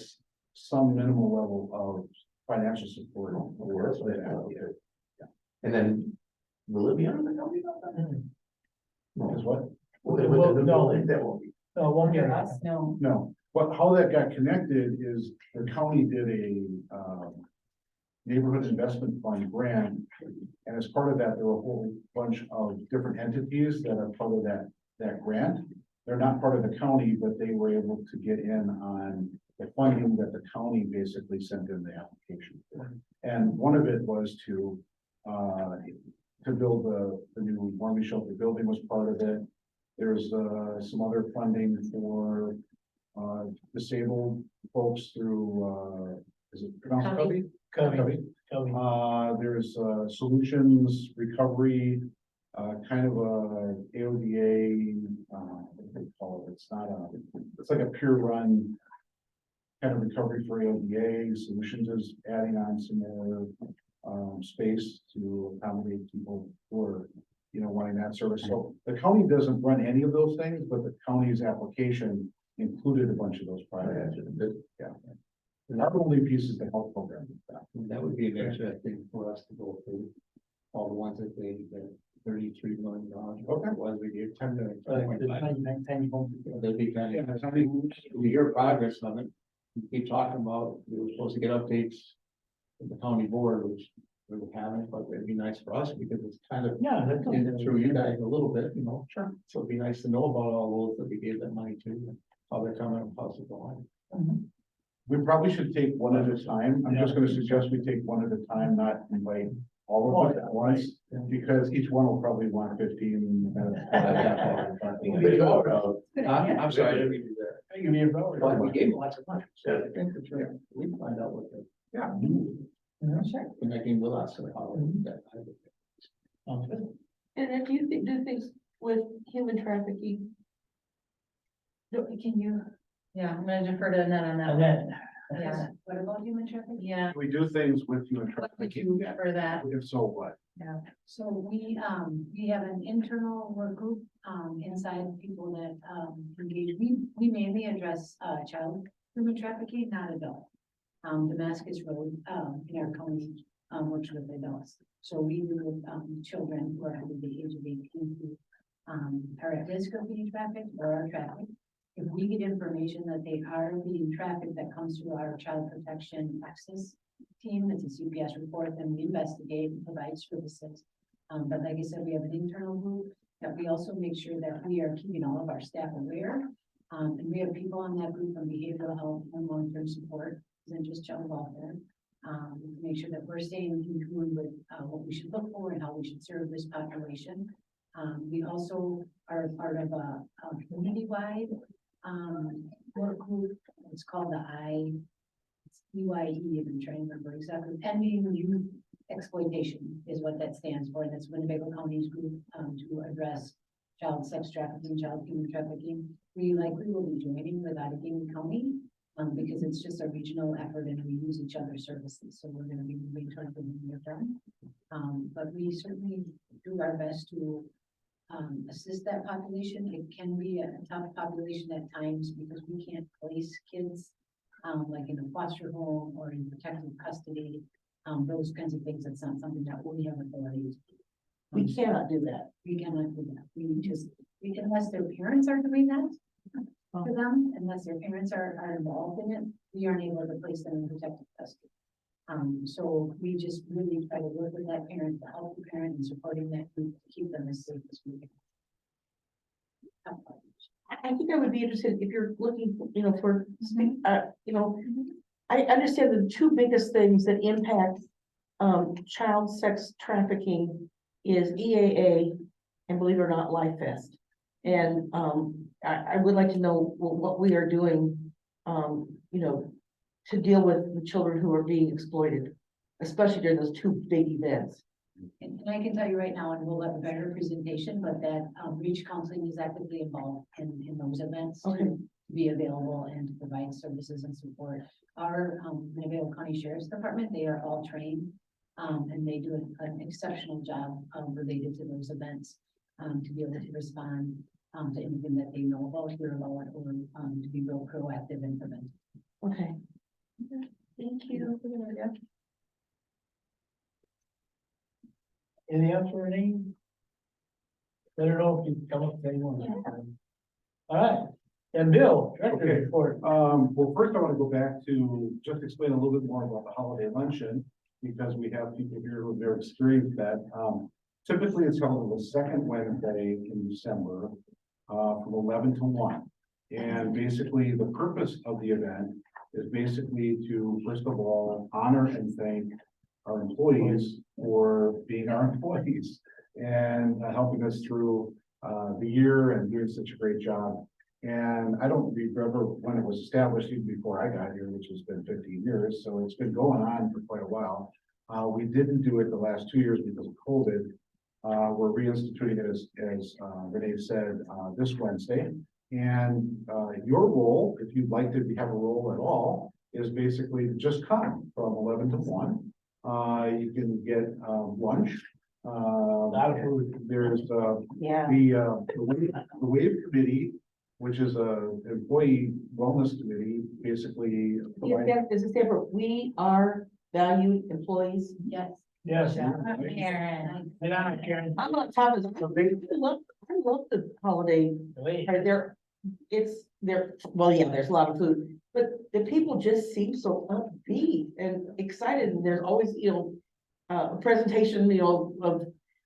some minimal level of financial support. And then will it be under the county? Is what? That won't be. No, won't get Us, no. No, but how that got connected is the county did a neighborhood investment fund grant. And as part of that, there were a whole bunch of different entities that are part of that grant. They're not part of the county, but they were able to get in on the funding that the county basically sent in the application for. And one of it was to build the new warming shelter building was part of it. There's some other funding for disabled folks through, is it pronounced Covey? Covey. There's solutions recovery, kind of a AODA, what do they call it? It's like a peer run kind of recovery for AODA. Solutions is adding on some more space to accommodate people who are, wanting that service. So the county doesn't run any of those things, but the county's application included a bunch of those projects. Yeah. And our only piece is the health program. That would be interesting for us to go through all the ones that they, $33 million. Okay. Was we did 10 million. They'll be kind of, we hear progress of it. We keep talking about, we were supposed to get updates from the county board, which we haven't, but it'd be nice for us because it's kind of through you guys a little bit, Sure. So it'd be nice to know about all those that we gave that money to, and how they're coming and how it's going. We probably should take one at a time. I'm just gonna suggest we take one at a time, not invite all of them at once, because each one will probably want 15 minutes. I'm sorry, I didn't mean to do that. Give me a vote. But we gave them lots of money. So I think it's right. We can find out what they. Yeah. Sure. Connecting with us and how that. And if you do things with human trafficking, can you? Yeah, I'm gonna defer to Annette on that. Annette. Yeah. What about human trafficking? Yeah. We do things with you and What would you for that? If so, what? Yeah, so we have an internal work group, inside people that, engage, we mainly address, child human trafficking, not adult. Damascus Road, in our county, works with adults. So we do, children who are under the age of 18 who, are at risk of being trafficked or are trafficked. If we get information that they are being trafficked, that comes through our child protection access team, it's a CPS report, then we investigate and provide services. But like I said, we have an internal group that we also make sure that we are keeping all of our staff aware. And we have people on that group from behavioral health and long-term support, isn't just child welfare. To make sure that we're staying in tune with what we should look for and how we should serve this population. We also are part of a community-wide work group. It's called the UIE, I'm trying to remember exactly. Ending Youth Exploitation is what that stands for. That's Winnebago County's group to address child sex trafficking, child human trafficking. We likely will be joining with Allegheny County because it's just a regional effort and we use each other's services. So we're going to be moving towards the near term. But we certainly do our best to assist that population. It can be a tough population at times because we can't place kids like in a foster home or in protective custody. Those kinds of things, that's not something that we have authority to do. We cannot do that. We cannot do that. We can, unless their parents are doing that for them, unless their parents are involved in it, we aren't able to place them in protective custody. So we just really try to work with that parent, to help the parent and supporting that group to keep them as safe as we can. I think I would be interested if you're looking, for, I understand the two biggest things that impact child sex trafficking is EAA and, believe it or not, Life Fest. And I would like to know what we are doing, to deal with the children who are being exploited, especially during those two big events. And I can tell you right now, and we'll have a better presentation, but that Reach Counseling is actively involved in those events. Okay. To be available and to provide services and support. Our Winnebago County Sheriff's Department, they are all trained and they do an exceptional job related to those events to be able to respond to anything that they know about, hear about, or to be real proactive and preventive. Okay. Thank you. Anything else for Renee? I don't know if you come up with anyone. All right, and Bill, director Okay. report. Well, first I want to go back to just explain a little bit more about the holiday luncheon, because we have people here who have very experienced that. Typically, it's held on the second Wednesday in December, from 11 to 1. And basically, the purpose of the event is basically to, first of all, honor and thank our employees for being our employees and helping us through the year and doing such a great job. And I don't remember when it was established, even before I got here, which has been 15 years. So it's been going on for quite a while. We didn't do it the last 2 years because of COVID. We're reinstituting it as Renee said, this Wednesday. And your role, if you'd like to have a role at all, is basically just come from 11 to 1. You can get lunch. A lot of food. There's the WAVE committee, which is a employee wellness committee, basically. Is it separate? We are valued employees. Yes. Yes. Karen. Get on it, Karen. I'm on top of it. I love the holiday. Wait. Well, yeah, there's a lot of food, but the people just seem so upbeat and excited. And there's always, a presentation, of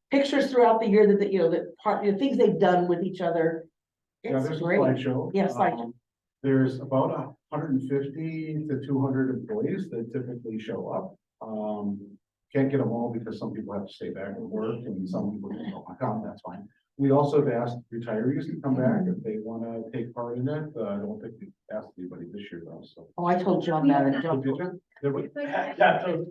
pictures throughout the year that things they've done with each other. Yeah, It's there's a great. slideshow. Yeah, slideshow. There's about 150 to 200 employees that typically show up. Can't get them all because some people have to stay back and work and some people just don't want to come, that's fine. We also have asked retirees to come back if they want to take part in it. I don't think we've asked anybody this year though, so. Oh, I told John that. And Oh, John- did you? Did we? Got those.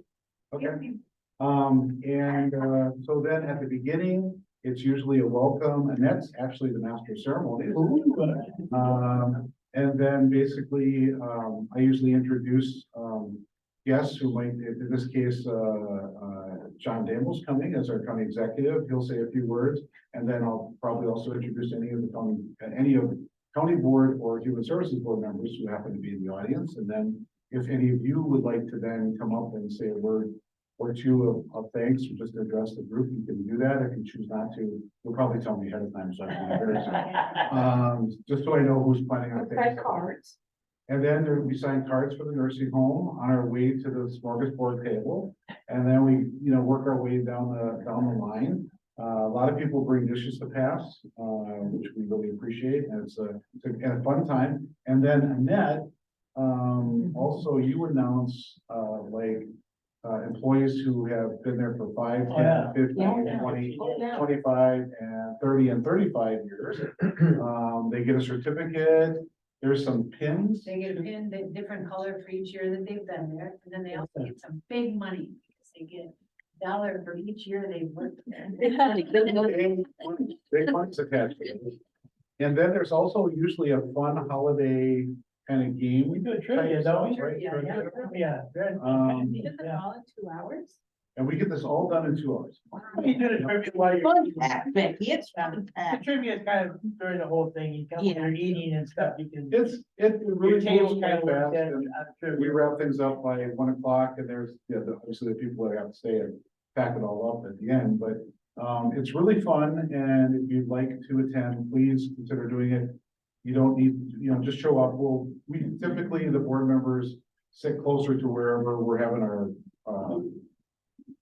Okay. So then at the beginning, it's usually a welcome, and that's actually the master of ceremonies. And then basically, I usually introduce guests who might, in this case, John Damel's coming as our county executive. He'll say a few words, and then I'll probably also introduce any of the county board or human services board members who happen to be in the audience. And then if any of you would like to then come up and say a word or two of thanks, or just to address the group, you can do that. If you choose not to, you'll probably tell me ahead of time, so I can embarrass you. Just so I know who's planning on Red things. cards. And then there will be signed cards for the nursing home on our way to the smorgasbord table. And then we, work our way down the line. A lot of people bring dishes to pass, which we really appreciate, and it's a fun time. And then Annette, also you announce, employees who have been there for 5, 10, 15, 20, 25, and 30 and 35 years. They get a certificate. There's some pins. They get a pin, different color for each year that they've been there, and then they also get some big money, because they get $1 for each year they've worked there. Big funds attached to it. And then there's also usually a fun holiday kind of game. We do a trivia, don't we? Right? Yeah. You did this all in 2 hours? And we get this all done in 2 hours. You do the trivia while you're. Fun fact, Becky, it's fun The fact. trivia is kind of during the whole thing, you come when you're eating and stuff, you can. It Your really table moves kind of quite works fast. in And on we trivia. wrap things up by 1 o'clock, and there's, obviously the people that have to stay and pack it all up at the end, but it's really fun, and if you'd like to attend, please consider doing it. You don't need, just show up. We typically, the board members sit closer to wherever we're having our,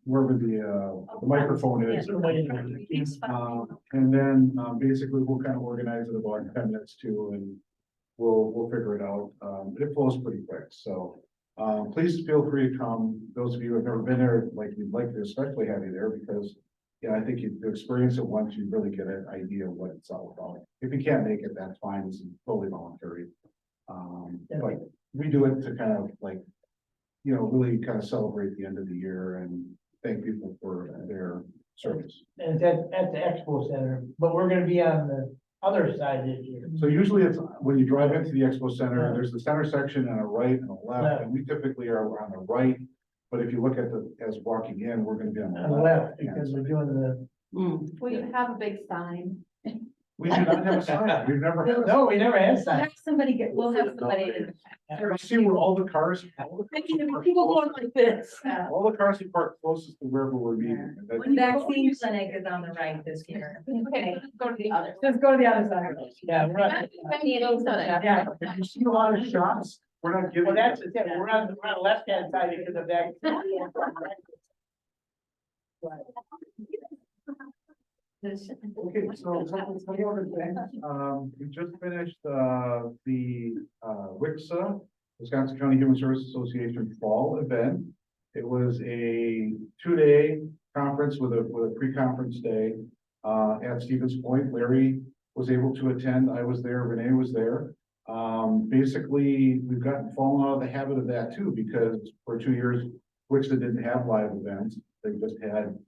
wherever the microphone is. And then, basically, we'll kind of organize it about 10 minutes too, and we'll figure it out. It flows pretty quick, so, please feel free to come. Those of you who have never been there, we'd like to especially have you there, because I think you experience it once, you really get an idea of what it's all about. If you can't make it, that's fine. It's totally voluntary. But we do it to kind of really kind of celebrate the end of the year and thank people for their service. And it's at the expo center, but we're gonna be on the other side this year. So usually it's when you drive into the expo center, there's the center section and a right and a left, and we typically are on the right. But if you look at as walking in, we're gonna be on the On the left, because we're doing the. Will you have a big sign? We do not have a sign. We've never had a sign. No, we never had We'll sign. have somebody we'll have somebody. You see where all the cars, People going like this. all the cars you park closest to wherever we're meeting. And that's- Vaccine clinic is on the right this year. Okay, go to the other. Just go to the other side. Yeah, right. Yeah. Have you seen a lot of shots? We're not giving. Well, that's the thing, we're on the left hand side because of that. Okay, so some other things, we just finished, the, WICSA, Wisconsin County Human Services Association Fall event. It was a 2-day conference with a pre-conference day, at Stevens Point. Larry was able to attend. I was there, Renee was there. Basically, we've fallen out of the habit of that too, because for 2 years, WICSA didn't have live events. They just had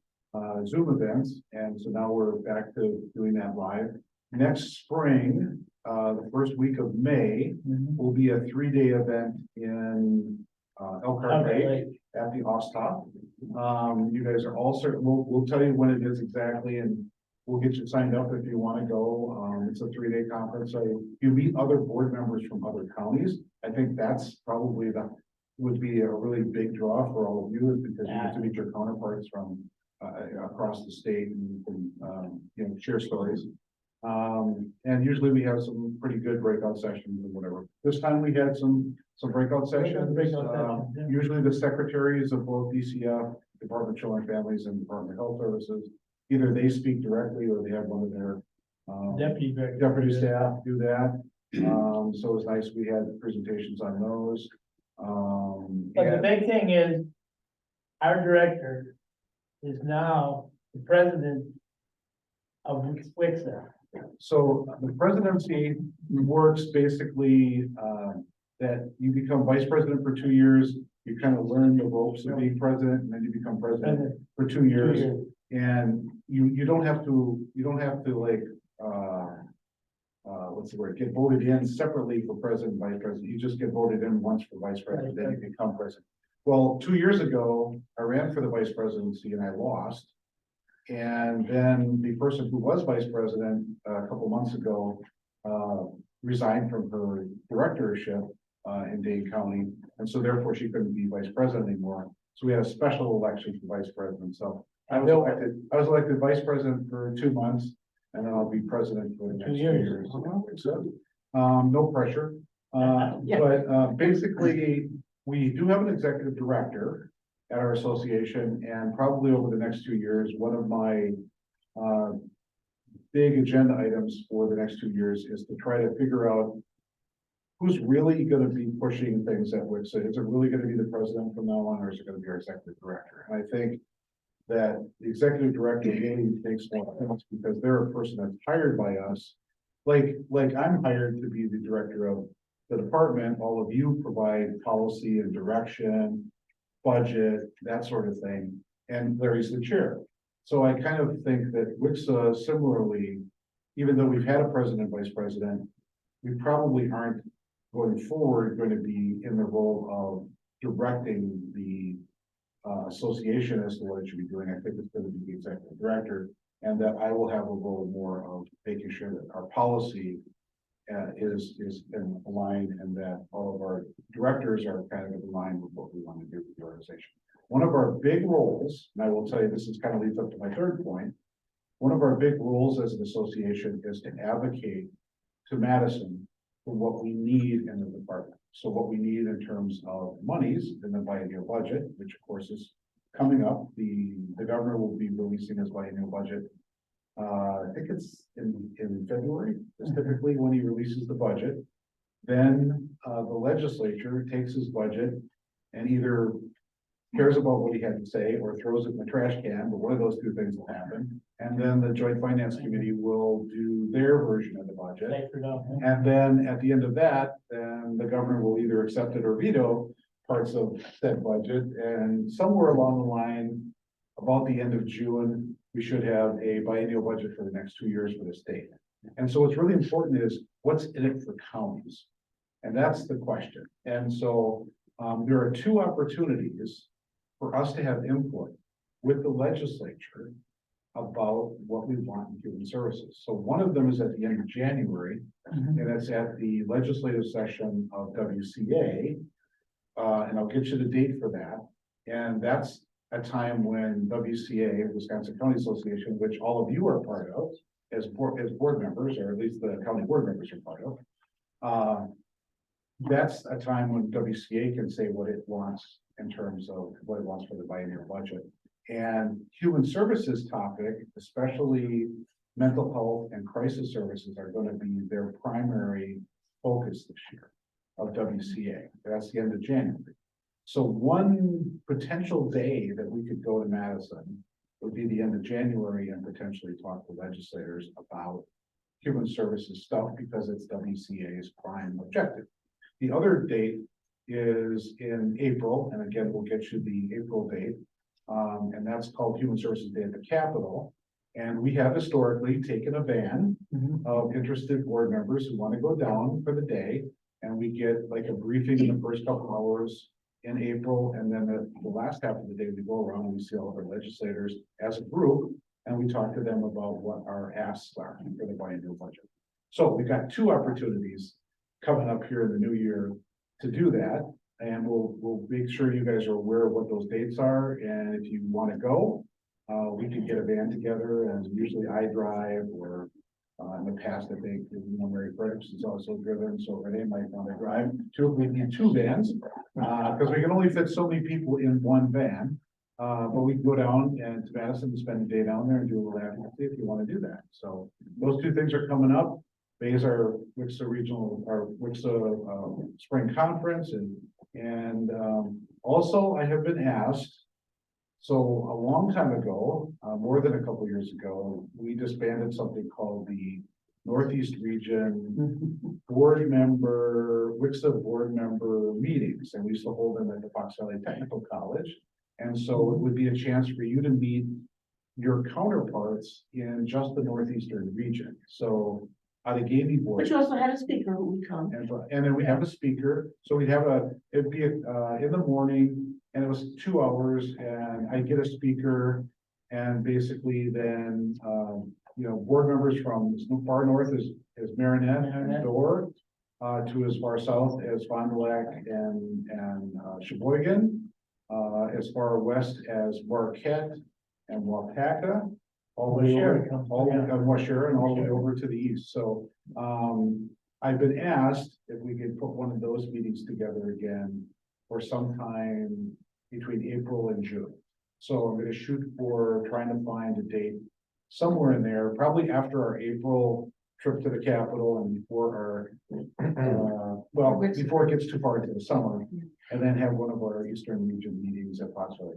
Zoom events, and so now we're back to doing that live. Next spring, the first week of May, will be a 3-day event in Elkhart Lake at the Ostop. You guys are all certain, we'll tell you when it is exactly, and we'll get you signed up if you want to go. It's a 3-day conference, so you meet other board members from other counties. I think that's probably would be a really big draw for all of you, is because you get to meet your counterparts from across the state and share stories. And usually we have some pretty good breakout sessions and whatever. This time we had some breakout sessions. Usually the secretaries of both DCF, Department of Children and Families, and Department of Health Services, either they speak directly or they have one of their deputy staff do that. So it was nice. We had presentations on those. But the big thing is, our director is now the president of WICSA. So the presidency works basically, that you become vice president for 2 years, you kind of learn the ropes of being president, and then you become president for 2 years. And you don't have to what's the word, get voted in separately for president and vice president. You just get voted in once for vice president, then you become president. Well, 2 years ago, I ran for the vice presidency and I lost. And then the person who was vice president a couple months ago resigned from her directorship in Dane County. And so therefore she couldn't be vice president anymore. So we had a special election for vice president, so I was elected vice president for 2 months, and then I'll be president for the next 2 years. So, no pressure. But basically, we do have an executive director at our association, and probably over the next 2 years, one of my big agenda items for the next 2 years is to try to figure out who's really gonna be pushing things at which, is it really gonna be the president from now on, or is it gonna be our executive director? And I think that the executive director really makes more sense because they're a person that's hired by us. Like I'm hired to be the director of the department, all of you provide policy and direction, budget, that sort of thing, and Larry's the chair. So I kind of think that WIXA similarly, even though we've had a president, vice president, we probably aren't going forward going to be in the role of directing the association as to what it should be doing. I think it's going to be the executive director, and that I will have a role more of making sure that our policy is in line, and that all of our directors are kind of in line with what we want to do with the organization. One of our big roles, and I will tell you, this is kind of leads up to my third point. One of our big roles as an association is to advocate to Madison for what we need in the department. So what we need in terms of monies in the biennial budget, which of course is coming up. The governor will be releasing his biennial budget. I think it's in February, is typically when he releases the budget. Then the legislature takes his budget and either cares about what he had to say or throws it in the trash can, but one of those two things will happen. And then the Joint Finance Committee will do their version of the budget. And then at the end of that, then the governor will either accept it or veto parts of said budget. And somewhere along the line, about the end of June, we should have a biennial budget for the next 2 years for the state. And so what's really important is what's in it for counties. And that's the question. And so there are two opportunities for us to have input with the legislature about what we want in human services. So one of them is at the end of January, and it's at the legislative session of WCA. And I'll get you the date for that. And that's a time when WCA, Wisconsin County Association, which all of you are part of as board members, or at least the county board members are part of. That's a time when WCA can say what it wants in terms of what it wants for the biennial budget. And human services topic, especially mental health and crisis services, are going to be their primary focus this year of WCA. That's the end of January. So one potential day that we could go to Madison would be the end of January and potentially talk to legislators about human services stuff because it's WCA's prime objective. The other date is in April, and again, we'll get you the April date, and that's called Human Services Day at the Capitol. And we have historically taken a van of interested board members who want to go down for the day, and we get like a briefing in the first couple hours in April, and then the last half of the day we go around and we see all of our legislators as a group, and we talk to them about what our asks are for the biennial budget. So we've got two opportunities coming up here in the new year to do that, and we'll make sure you guys are aware of what those dates are, and if you want to go, we can get a van together, and usually I drive, or in the past I think Mary Frederickson is also driven, so Renee might want to drive. We need two vans because we can only fit so many people in one van. But we can go down and to Madison and spend the day down there and do a little advocacy if you want to do that. So those two things are coming up. May is our WIXA regional, our WIXA spring conference, and also I have been asked. So a long time ago, more than a couple years ago, we disbanded something called the Northeast Region board member, WIXA board member meetings, and we used to hold them at the Fox Valley Technical College. And so it would be a chance for you to meet your counterparts in just the Northeastern region. So Allegheny board. But you also had a speaker who would come. And then we have a speaker. So we'd have it'd be in the morning, and it was 2 hours, and I get a speaker, and basically then board members from as far north as Marinette and Dorr, to as far south as Fond du Lac and Sheboygan. as far west as Marquette and Wapaka. All the way Washera over, comes, all, yeah. Washera and all the way over to the east, so, I've been asked if we could put one of those meetings together again for sometime between April and June. So I'm gonna shoot for trying to find a date somewhere in there, probably after our April trip to the Capitol and before our, well, before it gets too far into the summer, and then have one of our Eastern Region meetings at Fox Valley.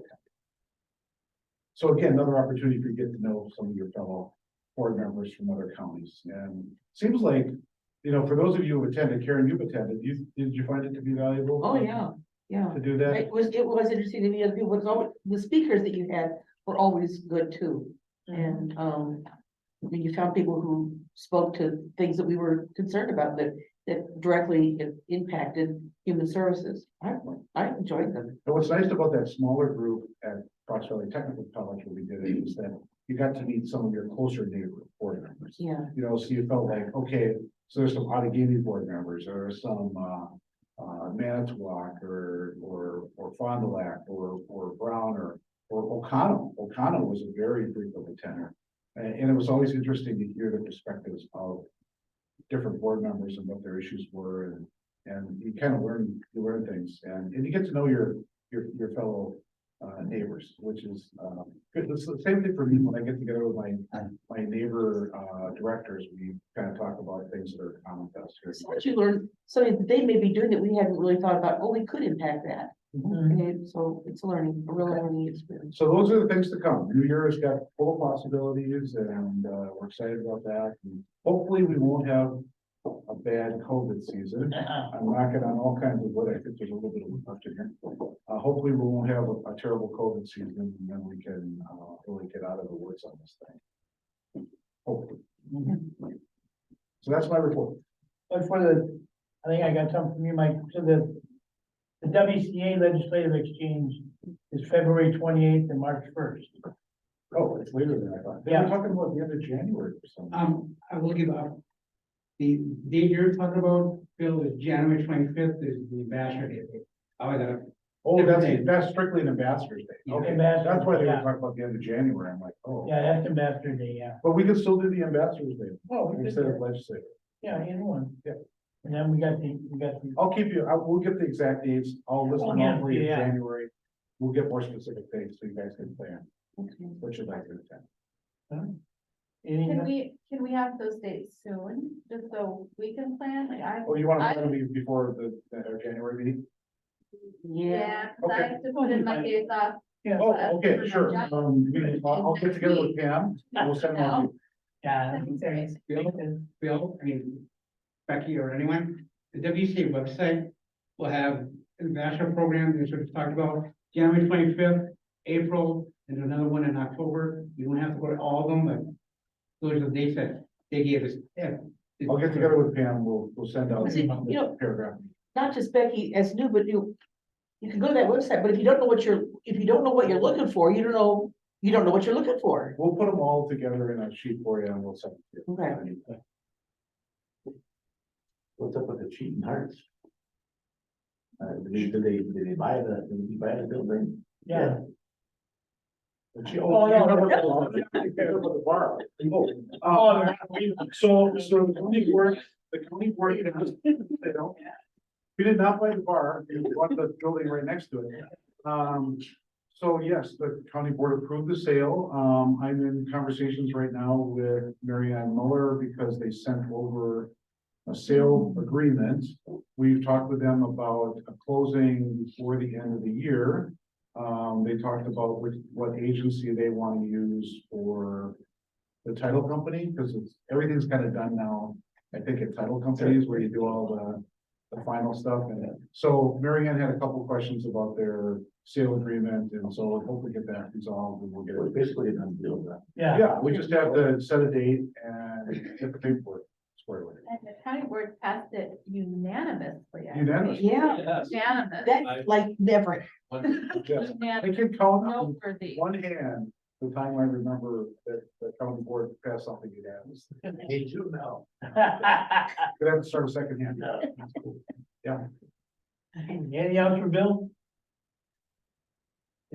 So again, another opportunity for you to get to know some of your fellow board members from other counties, and seems like, you know, for those of you who attended, Karen, you've attended, did you find it to be valuable? Oh, yeah, yeah. To do that? It was interesting to me, other people, it's always, the speakers that you had were always good too. And, when you found people who spoke to things that we were concerned about that directly impacted human services. I enjoyed them. And what's nice about that smaller group at Fox Valley Technical College where we did it is that you got to meet some of your closer neighbor board members. Yeah. You know, so you felt like, okay, so there's some Outagamie board members, or some Manitowoc or Fond du Lac or Brown or O'Connell. O'Connell was a very frequent attender. And it was always interesting to hear the perspectives of different board members and what their issues were, and you kind of learn things, and you get to know your fellow neighbors, which is good. It's the same thing for me when I get together with my neighbor directors. We kind of talk about things that are common to us here. So once you learn something that they may be doing that we hadn't really thought about, oh, we could impact that. And so it's a real learning experience. So those are the things to come. New Year has got full of possibilities, and we're excited about that. And hopefully we won't have a bad COVID season. I'm knocking on all kinds of wood. I think there's a little bit of wood left in here. Hopefully we won't have a terrible COVID season, and then we can really get out of the woods on this thing. Hopefully. So that's my report. But I think I got something from you, Mike, so the WCA legislative exchange is February 28th and March 1st. Oh, it's later than I thought. They Yeah. were talking about the end of January or something. I will give up. The date you're talking about, Bill, is January 25th is the Ambassador Day. I was at Oh, that's strictly an ambassador's day. Okay, Ambassador, that's why they were yeah. talking about the end of January. I'm like, oh. Yeah, that's Ambassador Day, yeah. But we could still do the ambassador's day Oh, we could instead do of it. legislative. Yeah, either one. Yeah. And then we got the, I'll keep you, we'll get the exact dates. I'll list them Yeah, all for you in yeah. January. We'll get more specific dates so you guys can plan Okay. what you'd like to attend. Can we have those dates soon, just so we can plan, like Oh, you want to plan them before the January meeting? Yeah. cause I have to put in my days off. yeah, Oh, okay, sure. I'll get together with Pam. And we'll send them out. yeah. Bill, I mean, Becky or anyone, the WCA website will have ambassador program, that's what it's talked about, January 25th, April, and another one in October. You don't have to go to all of them, but those are the dates that they gave us. Yeah. I'll get together with Pam. We'll send out See, you know- the paragraph. Not just Becky as new, but you can go to that website, but if you don't know what you're looking for, you don't know what you're looking for. We'll put them all together in a sheet for you and we'll send it to you. Okay. What's up with the cheating hearts? Did they buy the building? Yeah. Oh, no, the bar. Oh, so the county board, they don't. We did not buy the bar, we bought the building right next to it. So yes, the county board approved the sale. I'm in conversations right now with Mary Ann Muller because they sent over a sale agreement. We've talked with them about a closing before the end of the year. They talked about what agency they want to use for the title company, because everything's kind of done now. I think at title companies where you do all the final stuff. And so Mary Ann had a couple of questions about their sale agreement, and so we'll hopefully get that resolved and we'll get it. Basically, a done deal then. Yeah. Yeah, we just have to set a date and get the paperwork squared away. And the county board passed it unanimously. I Unanimous. think. Yeah, Unanimous. that like never. Yes. I Unanimous. can count on Noteworthy. one hand the time I remember that the county board passed something unanimous. Me too now. Could have to start a second hand. Yeah. Anything else for Bill?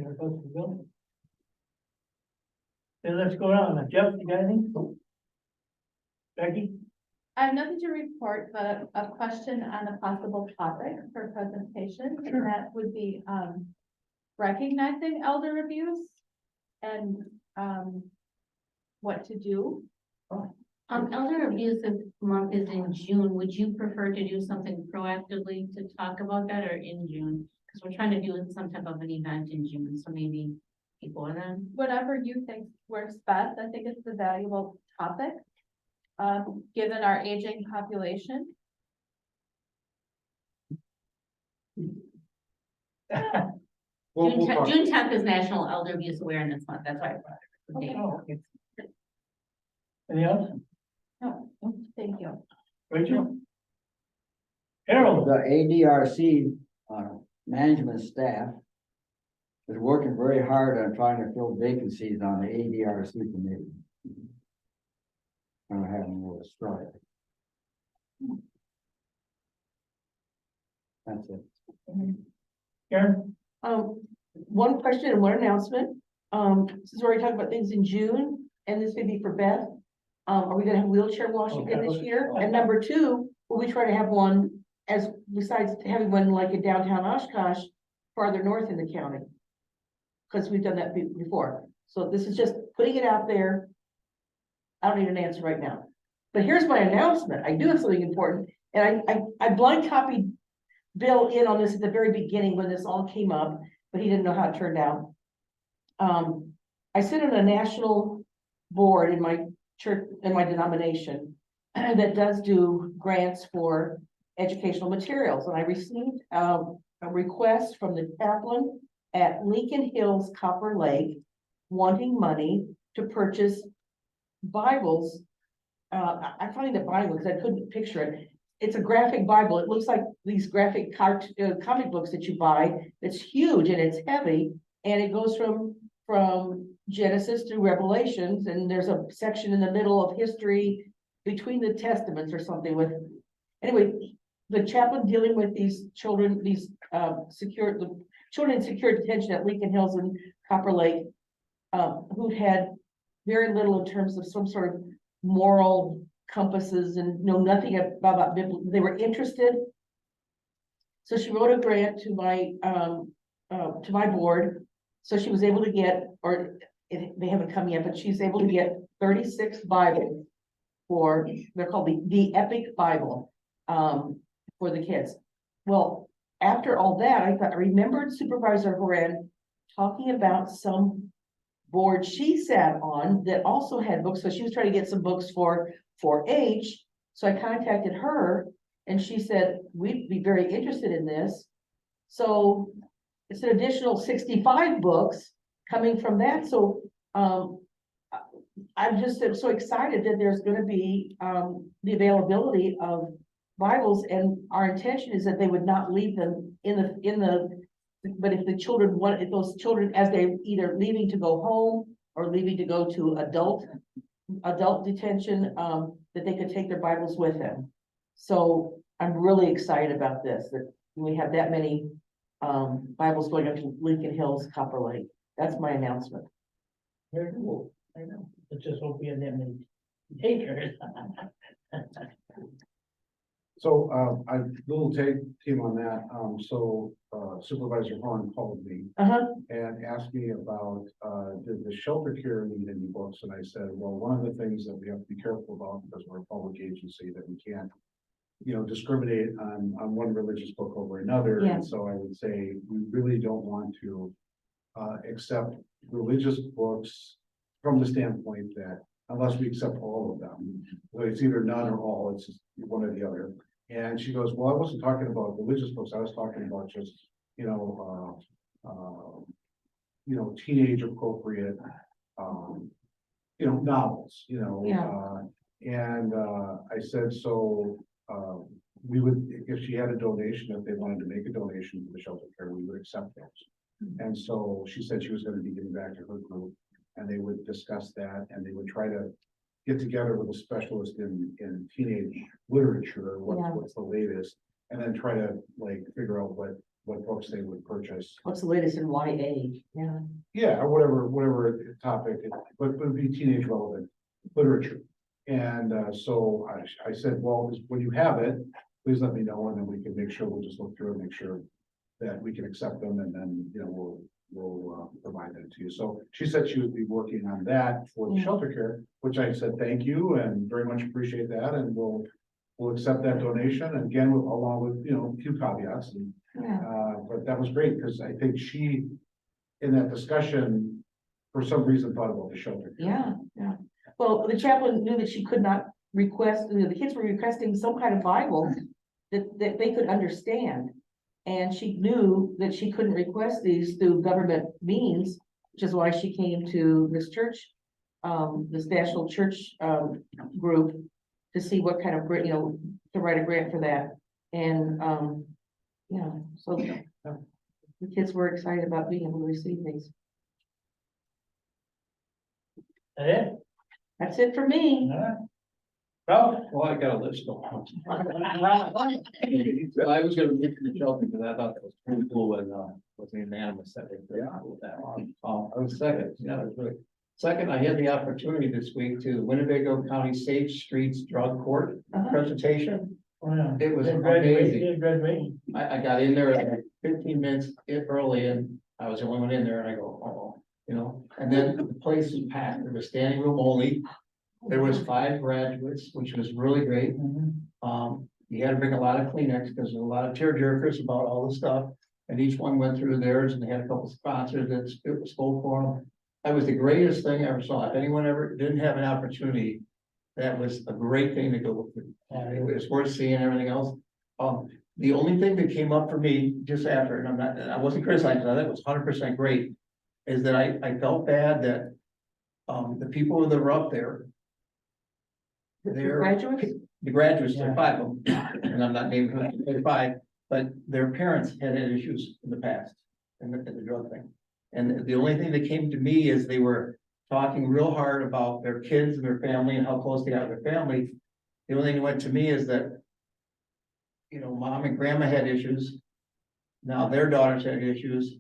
Anything else to go? Then let's go on. Jeff, you got anything? Becky? I have nothing to report, but a question on a possible topic for presentation, and that would be, recognizing elder abuse and, what to do. Elder Abuse Month is in June. Would you prefer to do something proactively to talk about that or in June? Because we're trying to do some type of an event in June, so maybe before then. Whatever you think works best. I think it's a valuable topic, given our aging population. We'll talk. June 10th is National Elder Abuse Awareness Month. That's why I brought it. Okay. Oh, okay. Anything else? No, thank you. Rachel? Harold? The ADRC, management staff is working very hard on trying to fill vacancies on the ADRC committee. I'm having a little strike. That's it. Karen? One question and one announcement. Since we're already talking about things in June, and this may be for Beth. Are we gonna have wheelchair wash again this year? And number two, will we try to have one as besides having one like in downtown Oshkosh, farther north in the county? Because we've done that before. So this is just putting it out there. I don't need an answer right now. But here's my announcement. I do have something important, and I blind copied Bill in on this at the very beginning when this all came up, but he didn't know how it turned out. I sit on a national board in my church, in my denomination, that does do grants for educational materials. And I received a request from the chaplain at Lincoln Hills Copper Lake wanting money to purchase Bibles. I find the Bible because I couldn't picture it. It's a graphic Bible. It looks like these graphic comic books that you buy. It's huge and it's heavy, and it goes from Genesis through Revelations, and there's a section in the middle of history between the testaments or something with. Anyway, the chaplain dealing with these children, the children in secure detention at Lincoln Hills and Copper Lake, who had very little in terms of some sort of moral compasses and know nothing about biblical. They were interested. So she wrote a grant to my board. So she was able to get, they haven't come yet, but she's able to get 36 Bibles they're called the Epic Bible, for the kids. Well, after all that, I remembered Supervisor Horan talking about some board she sat on that also had books. So she was trying to get some books for 4-H. So I contacted her and she said, we'd be very interested in this. So it's an additional 65 books coming from that. So I'm just so excited that there's going to be the availability of Bibles, and our intention is that they would not leave them but if the children if those children, as they're either leaving to go home or leaving to go to adult detention, that they could take their Bibles with them. So I'm really excited about this, that we have that many Bibles going up to Lincoln Hills, Copper Lake. That's my announcement. Very cool. I know. Let's just hope we have that many takers. So, I little team on that. So Supervisor Horn called me and asked me about, did the shelter care need any books? And I said, well, one of the things that we have to be careful about, because we're a public agency, that we can't, discriminate on one religious book over another. Yeah. And so I would say, we really don't want to accept religious books from the standpoint that unless we accept all of them, so it's either none or all, it's just one or the other. And she goes, well, I wasn't talking about religious books. I was talking about just, teenage appropriate, novels, and I said, so, we would, if she had a donation, if they wanted to make a donation to the shelter care, we would accept those. And so she said she was going to be giving back to her group, and they would discuss that, and they would try to get together with a specialist in teenage literature, what's the latest, and then try to figure out what what books they would purchase. What's the latest in YA? Yeah. Yeah, or whatever topic, but it would be teenage relevant literature. And so I said, well, when you have it, please let me know, and then we can make sure, we'll just look through and make sure that we can accept them, and then, you know, we'll provide that to you. So she said she would be working on that for the shelter care, which I said, thank you, and very much appreciate that, and we'll accept that donation, and again, along with, you know, a few caveats, and but that was great, because I think she, in that discussion, for some reason thought about the shelter. Yeah, yeah. Well, the chaplain knew that she could not request, you know, the kids were requesting some kind of Bible that they could understand. And she knew that she couldn't request these through government means, which is why she came to this church, this national church, group to see what kind of, you know, to write a grant for that. And, yeah, so the kids were excited about being able to receive these. Eh? That's it for me. Well, Well, I got a list of them. I was gonna mention the shelter, because I thought that was pretty cool, and was unanimous that they did that. I was second, yeah, it was really. Second, I had the opportunity this week to Winnebago County Safe Streets Drug Court presentation. It was amazing. I got in there at 15 minutes early, and I was the only one in there, and I go, oh, you know, and then the place was packed. There was standing room only. There was 5 graduates, which was really great. You had to bring a lot of Kleenex because there's a lot of tearjerkers about all the stuff. And each one went through theirs, and they had a couple of sponsors that spoke for them. That was the greatest thing I ever saw. If anyone ever didn't have an opportunity, that was a great thing to go through. It was worth seeing everything else. The only thing that came up for me just after, and I wasn't criticizing, I thought it was 100% great, is that I felt bad that the people that were up there, The graduates? the graduates, there are 5 of them, and I'm not naming who, there are 5, but their parents had issues in the past, and the drug thing. And the only thing that came to me is they were talking real hard about their kids and their family and how close they are to their family. The only thing that went to me is that, you know, mom and grandma had issues. Now their daughters had issues.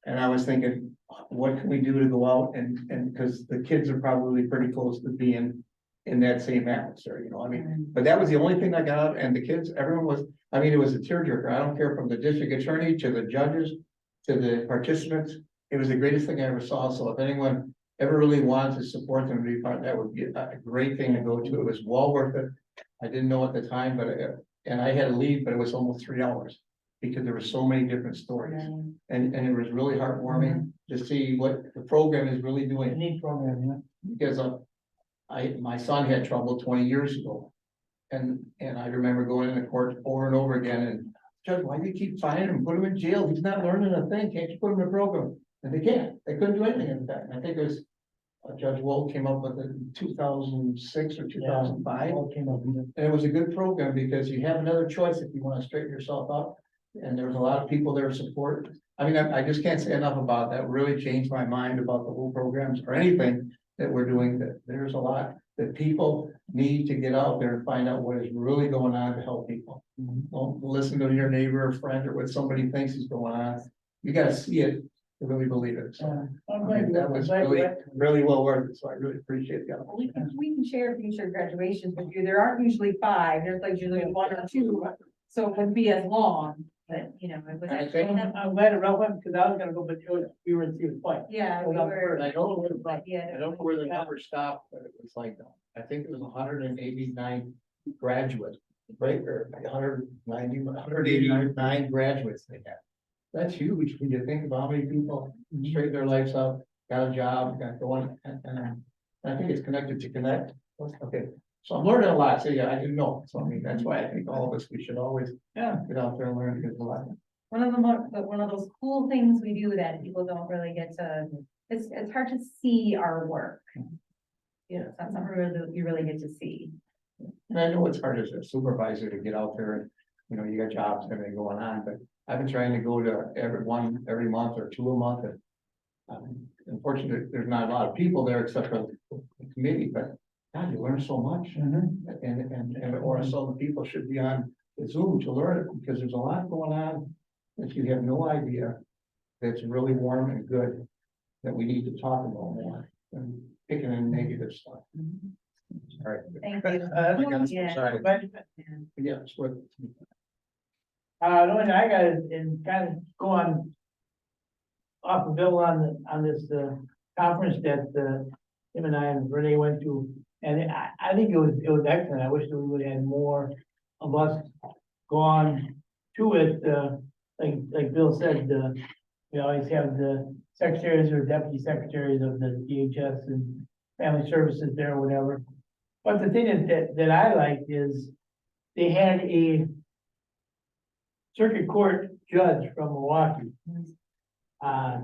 And I was thinking, what can we do to go out and because the kids are probably pretty close to being in that same atmosphere, you know, I mean, but that was the only thing I got out, and the kids, everyone was, I mean, it was a tearjerker. I don't care, from the district attorney to the judges to the participants. It was the greatest thing I ever saw. So if anyone ever really wanted to support them, be part, that would be a great thing to go to. It was well worth it. I didn't know at the time, but and I had to leave, but it was almost 3 hours because there were so many different stories, and it was really heartwarming to see what the program is really doing. neat program, yeah. Because my son had trouble 20 years ago, and I remember going into court over and over again, and Judge, why do you keep finding him? Put him in jail. He's not learning a thing. Can't you put him in a program? And they can't. They couldn't do anything in that. And I think it was Judge Wold came up with it in 2006 or 2005. And it was a good program because you have another choice if you want to straighten yourself up. And there's a lot of people there support. I mean, I just can't say enough about that. Really changed my mind about the whole programs or anything that we're doing. That there's a lot that people need to get out there and find out what is really going on to help people. Don't listen to your neighbor or friend or what somebody thinks is going on. You got to see it to really believe it. So I mean, that was really well worth it. So I really appreciate that. We can share future graduations with you. There aren't usually 5, there's like usually 1 or 2, so it wouldn't be as long, but you know, it was. I'm glad it went because I was gonna go, but we were in the point. Yeah, we were. I don't know where the number stopped, but it was like, I think it was 189 graduates, right? Or 189 graduates they had. That's huge when you think about how many people straighten their lives out, got a job, got going, and I think it's connected to connect. Okay, so I'm learning a lot. So yeah, I didn't know. So I mean, that's why I think all of us, we should always get out there and learn, because a lot. One of those cool things we do that people don't really get to. It's hard to see our work. You know, it's not something you really get to see. And I know it's hard as a supervisor to get out there and, you know, you got jobs and everything going on, but I've been trying to go to every month or 2 a month. And unfortunately, there's not a lot of people there except for the committee, but God, you learn so much. And or some people should be on Zoom to learn it because there's a lot going on that you have no idea, that's really warm and good, that we need to talk about more than picking in negative stuff. All right. Thank you. Yeah. Sorry. Yeah, it's what. The one I got is, and kind of go on off of Bill on this, conference that, him and I and Renee went to, and I think it was excellent. I wish that we would have had more of us gone to it, like Bill said, we always have the secretaries or deputy secretaries of the DHS and family services there or whatever. But the thing is that I liked is they had a circuit court judge from Milwaukee,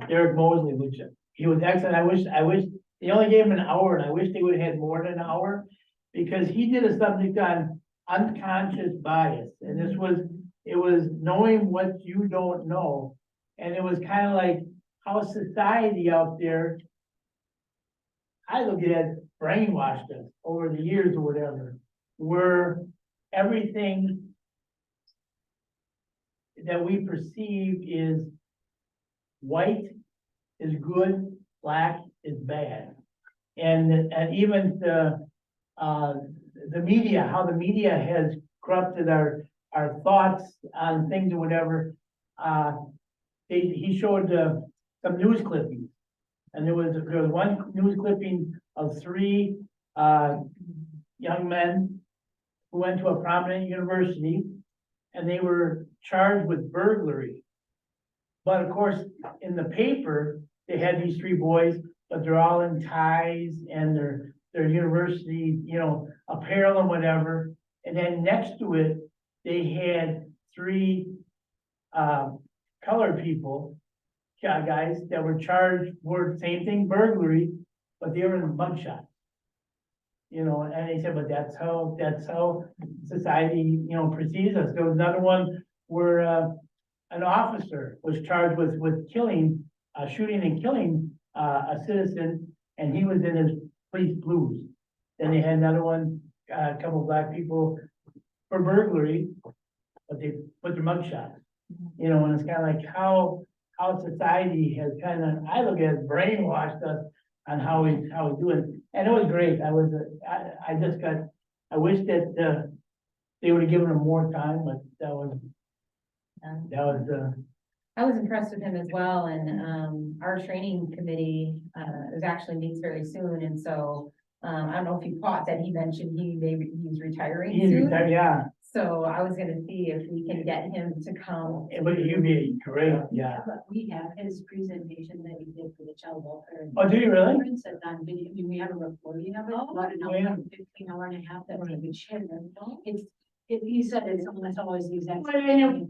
Derek Mosley, which he was excellent. I wish they only gave him an hour, and I wish they would have had more than an hour, because he did a subject on unconscious bias, and it was knowing what you don't know, and it was kind of like how society out there, I look at it, brainwashed us over the years or whatever, where everything that we perceive is white is good, black is bad. And even the media, how the media has corrupted our thoughts on things or whatever. He showed some news clippings, and there was one news clipping of 3 young men who went to a prominent university, and they were charged with burglary. But of course, in the paper, they had these 3 boys, but they're all in ties and their university, apparel and whatever. And then next to it, they had 3 colored people, guys that were charged for same thing, burglary, but they were in mugshot. And they said, but that's how society, perceives us. There was another one where an officer was charged with killing, shooting and killing a citizen, and he was in his police blues. Then they had another one, a couple of black people for burglary, but they put their mugshot. And it's kind of like how society has kind of, I look at it, brainwashed us on how we do it. And it was great. I wish that they would have given him more time, but that was. I was impressed with him as well, and our training committee is actually meets very soon, and so I don't know if you caught that he mentioned he's retiring soon. Yeah. So I was gonna see if we can get him to come. It would be great, yeah. But we have his presentation that he did for the child welfare. Oh, do you really? Conference that's on video. I mean, we have a recording of it, about an hour and 15, hour and a half that we could share. He said it's always the exact. Yeah.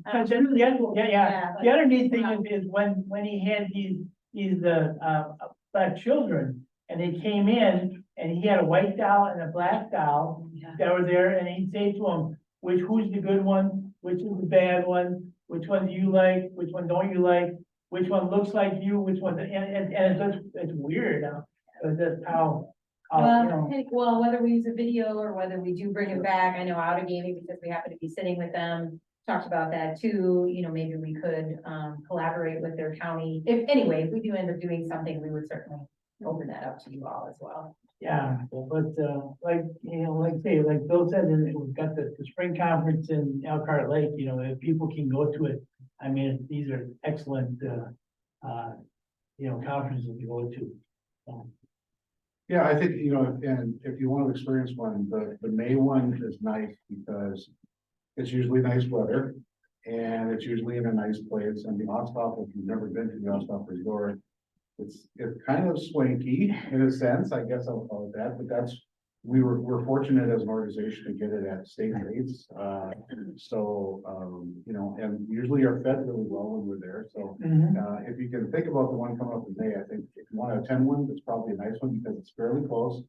The other neat thing is when he had these black children, and they came in, and he had a white doll and a black doll that were there, and he'd say to them, who's the good one, which is the bad one, which one do you like, which one don't you like, which one looks like you, which one, and it's weird, it's just how. Well, whether we use a video or whether we do bring it back, I know out of gaming, because we happen to be sitting with them, talked about that too, maybe we could collaborate with their county. If we do end up doing something, we would certainly open that up to you all as well. Yeah, but like Bill said, we've got the spring conference in Elkhart Lake, if people can go to it, I mean, these are excellent conferences to go to. Yeah, I think, and if you want to experience one, the May one is nice because it's usually nice weather and it's usually in a nice place. And the Osthoff, if you've never been to the Osthoff Resort, it's kind of swanky in a sense, I guess I'll call it that, but we're fortunate as an organization to get it at state rates. And usually are fed really well when we're there. So if you can think about the one coming up in May, I think if you want to attend one, it's probably a nice one because it's fairly close.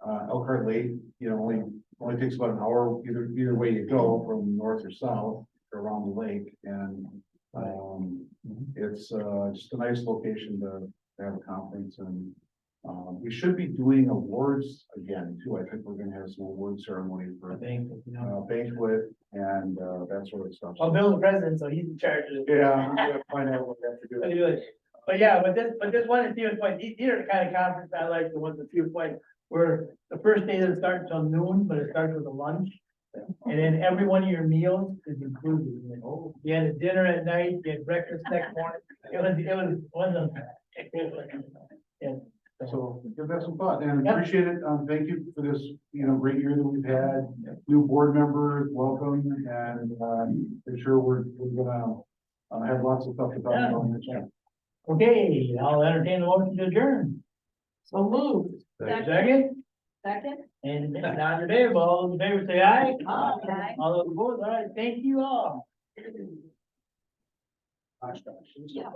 Elkhart Lake, only takes about an hour either way you go from north or south around the lake, and it's just a nice location to have a conference, and We should be doing awards again too. I think we're gonna have some award ceremony I for think, you know. banquet and that sort of stuff. Well, Bill's the president, so he's in charge of it. Yeah, I'm gonna find out what we have to do. But anyway, but yeah, but this one is Steven's Point, these are the kind of conference I like, the ones at Steven's Point, where the first day doesn't start until noon, but it starts with a lunch. And then every one of your meals is included. You had a dinner at night, you had breakfast next morning, wasn't. Yeah. So give that some thought and Yep. appreciate it. Thank you for this, great year that we've had. New board members, welcome, and, I'm sure we're gonna, have lots of stuff to talk about in the chat. Okay, I'll entertain the motion to adjourn. So moved. Second, Second? and now debatable, all those in favor say aye. Aye. All those opposed, all right, thank you all. Yeah.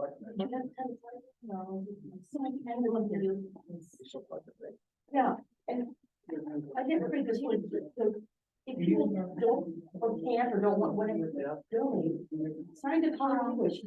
Yeah, and I get rid of this one, so if you don't, or can't, or don't want whatever, donate, sign the contract, which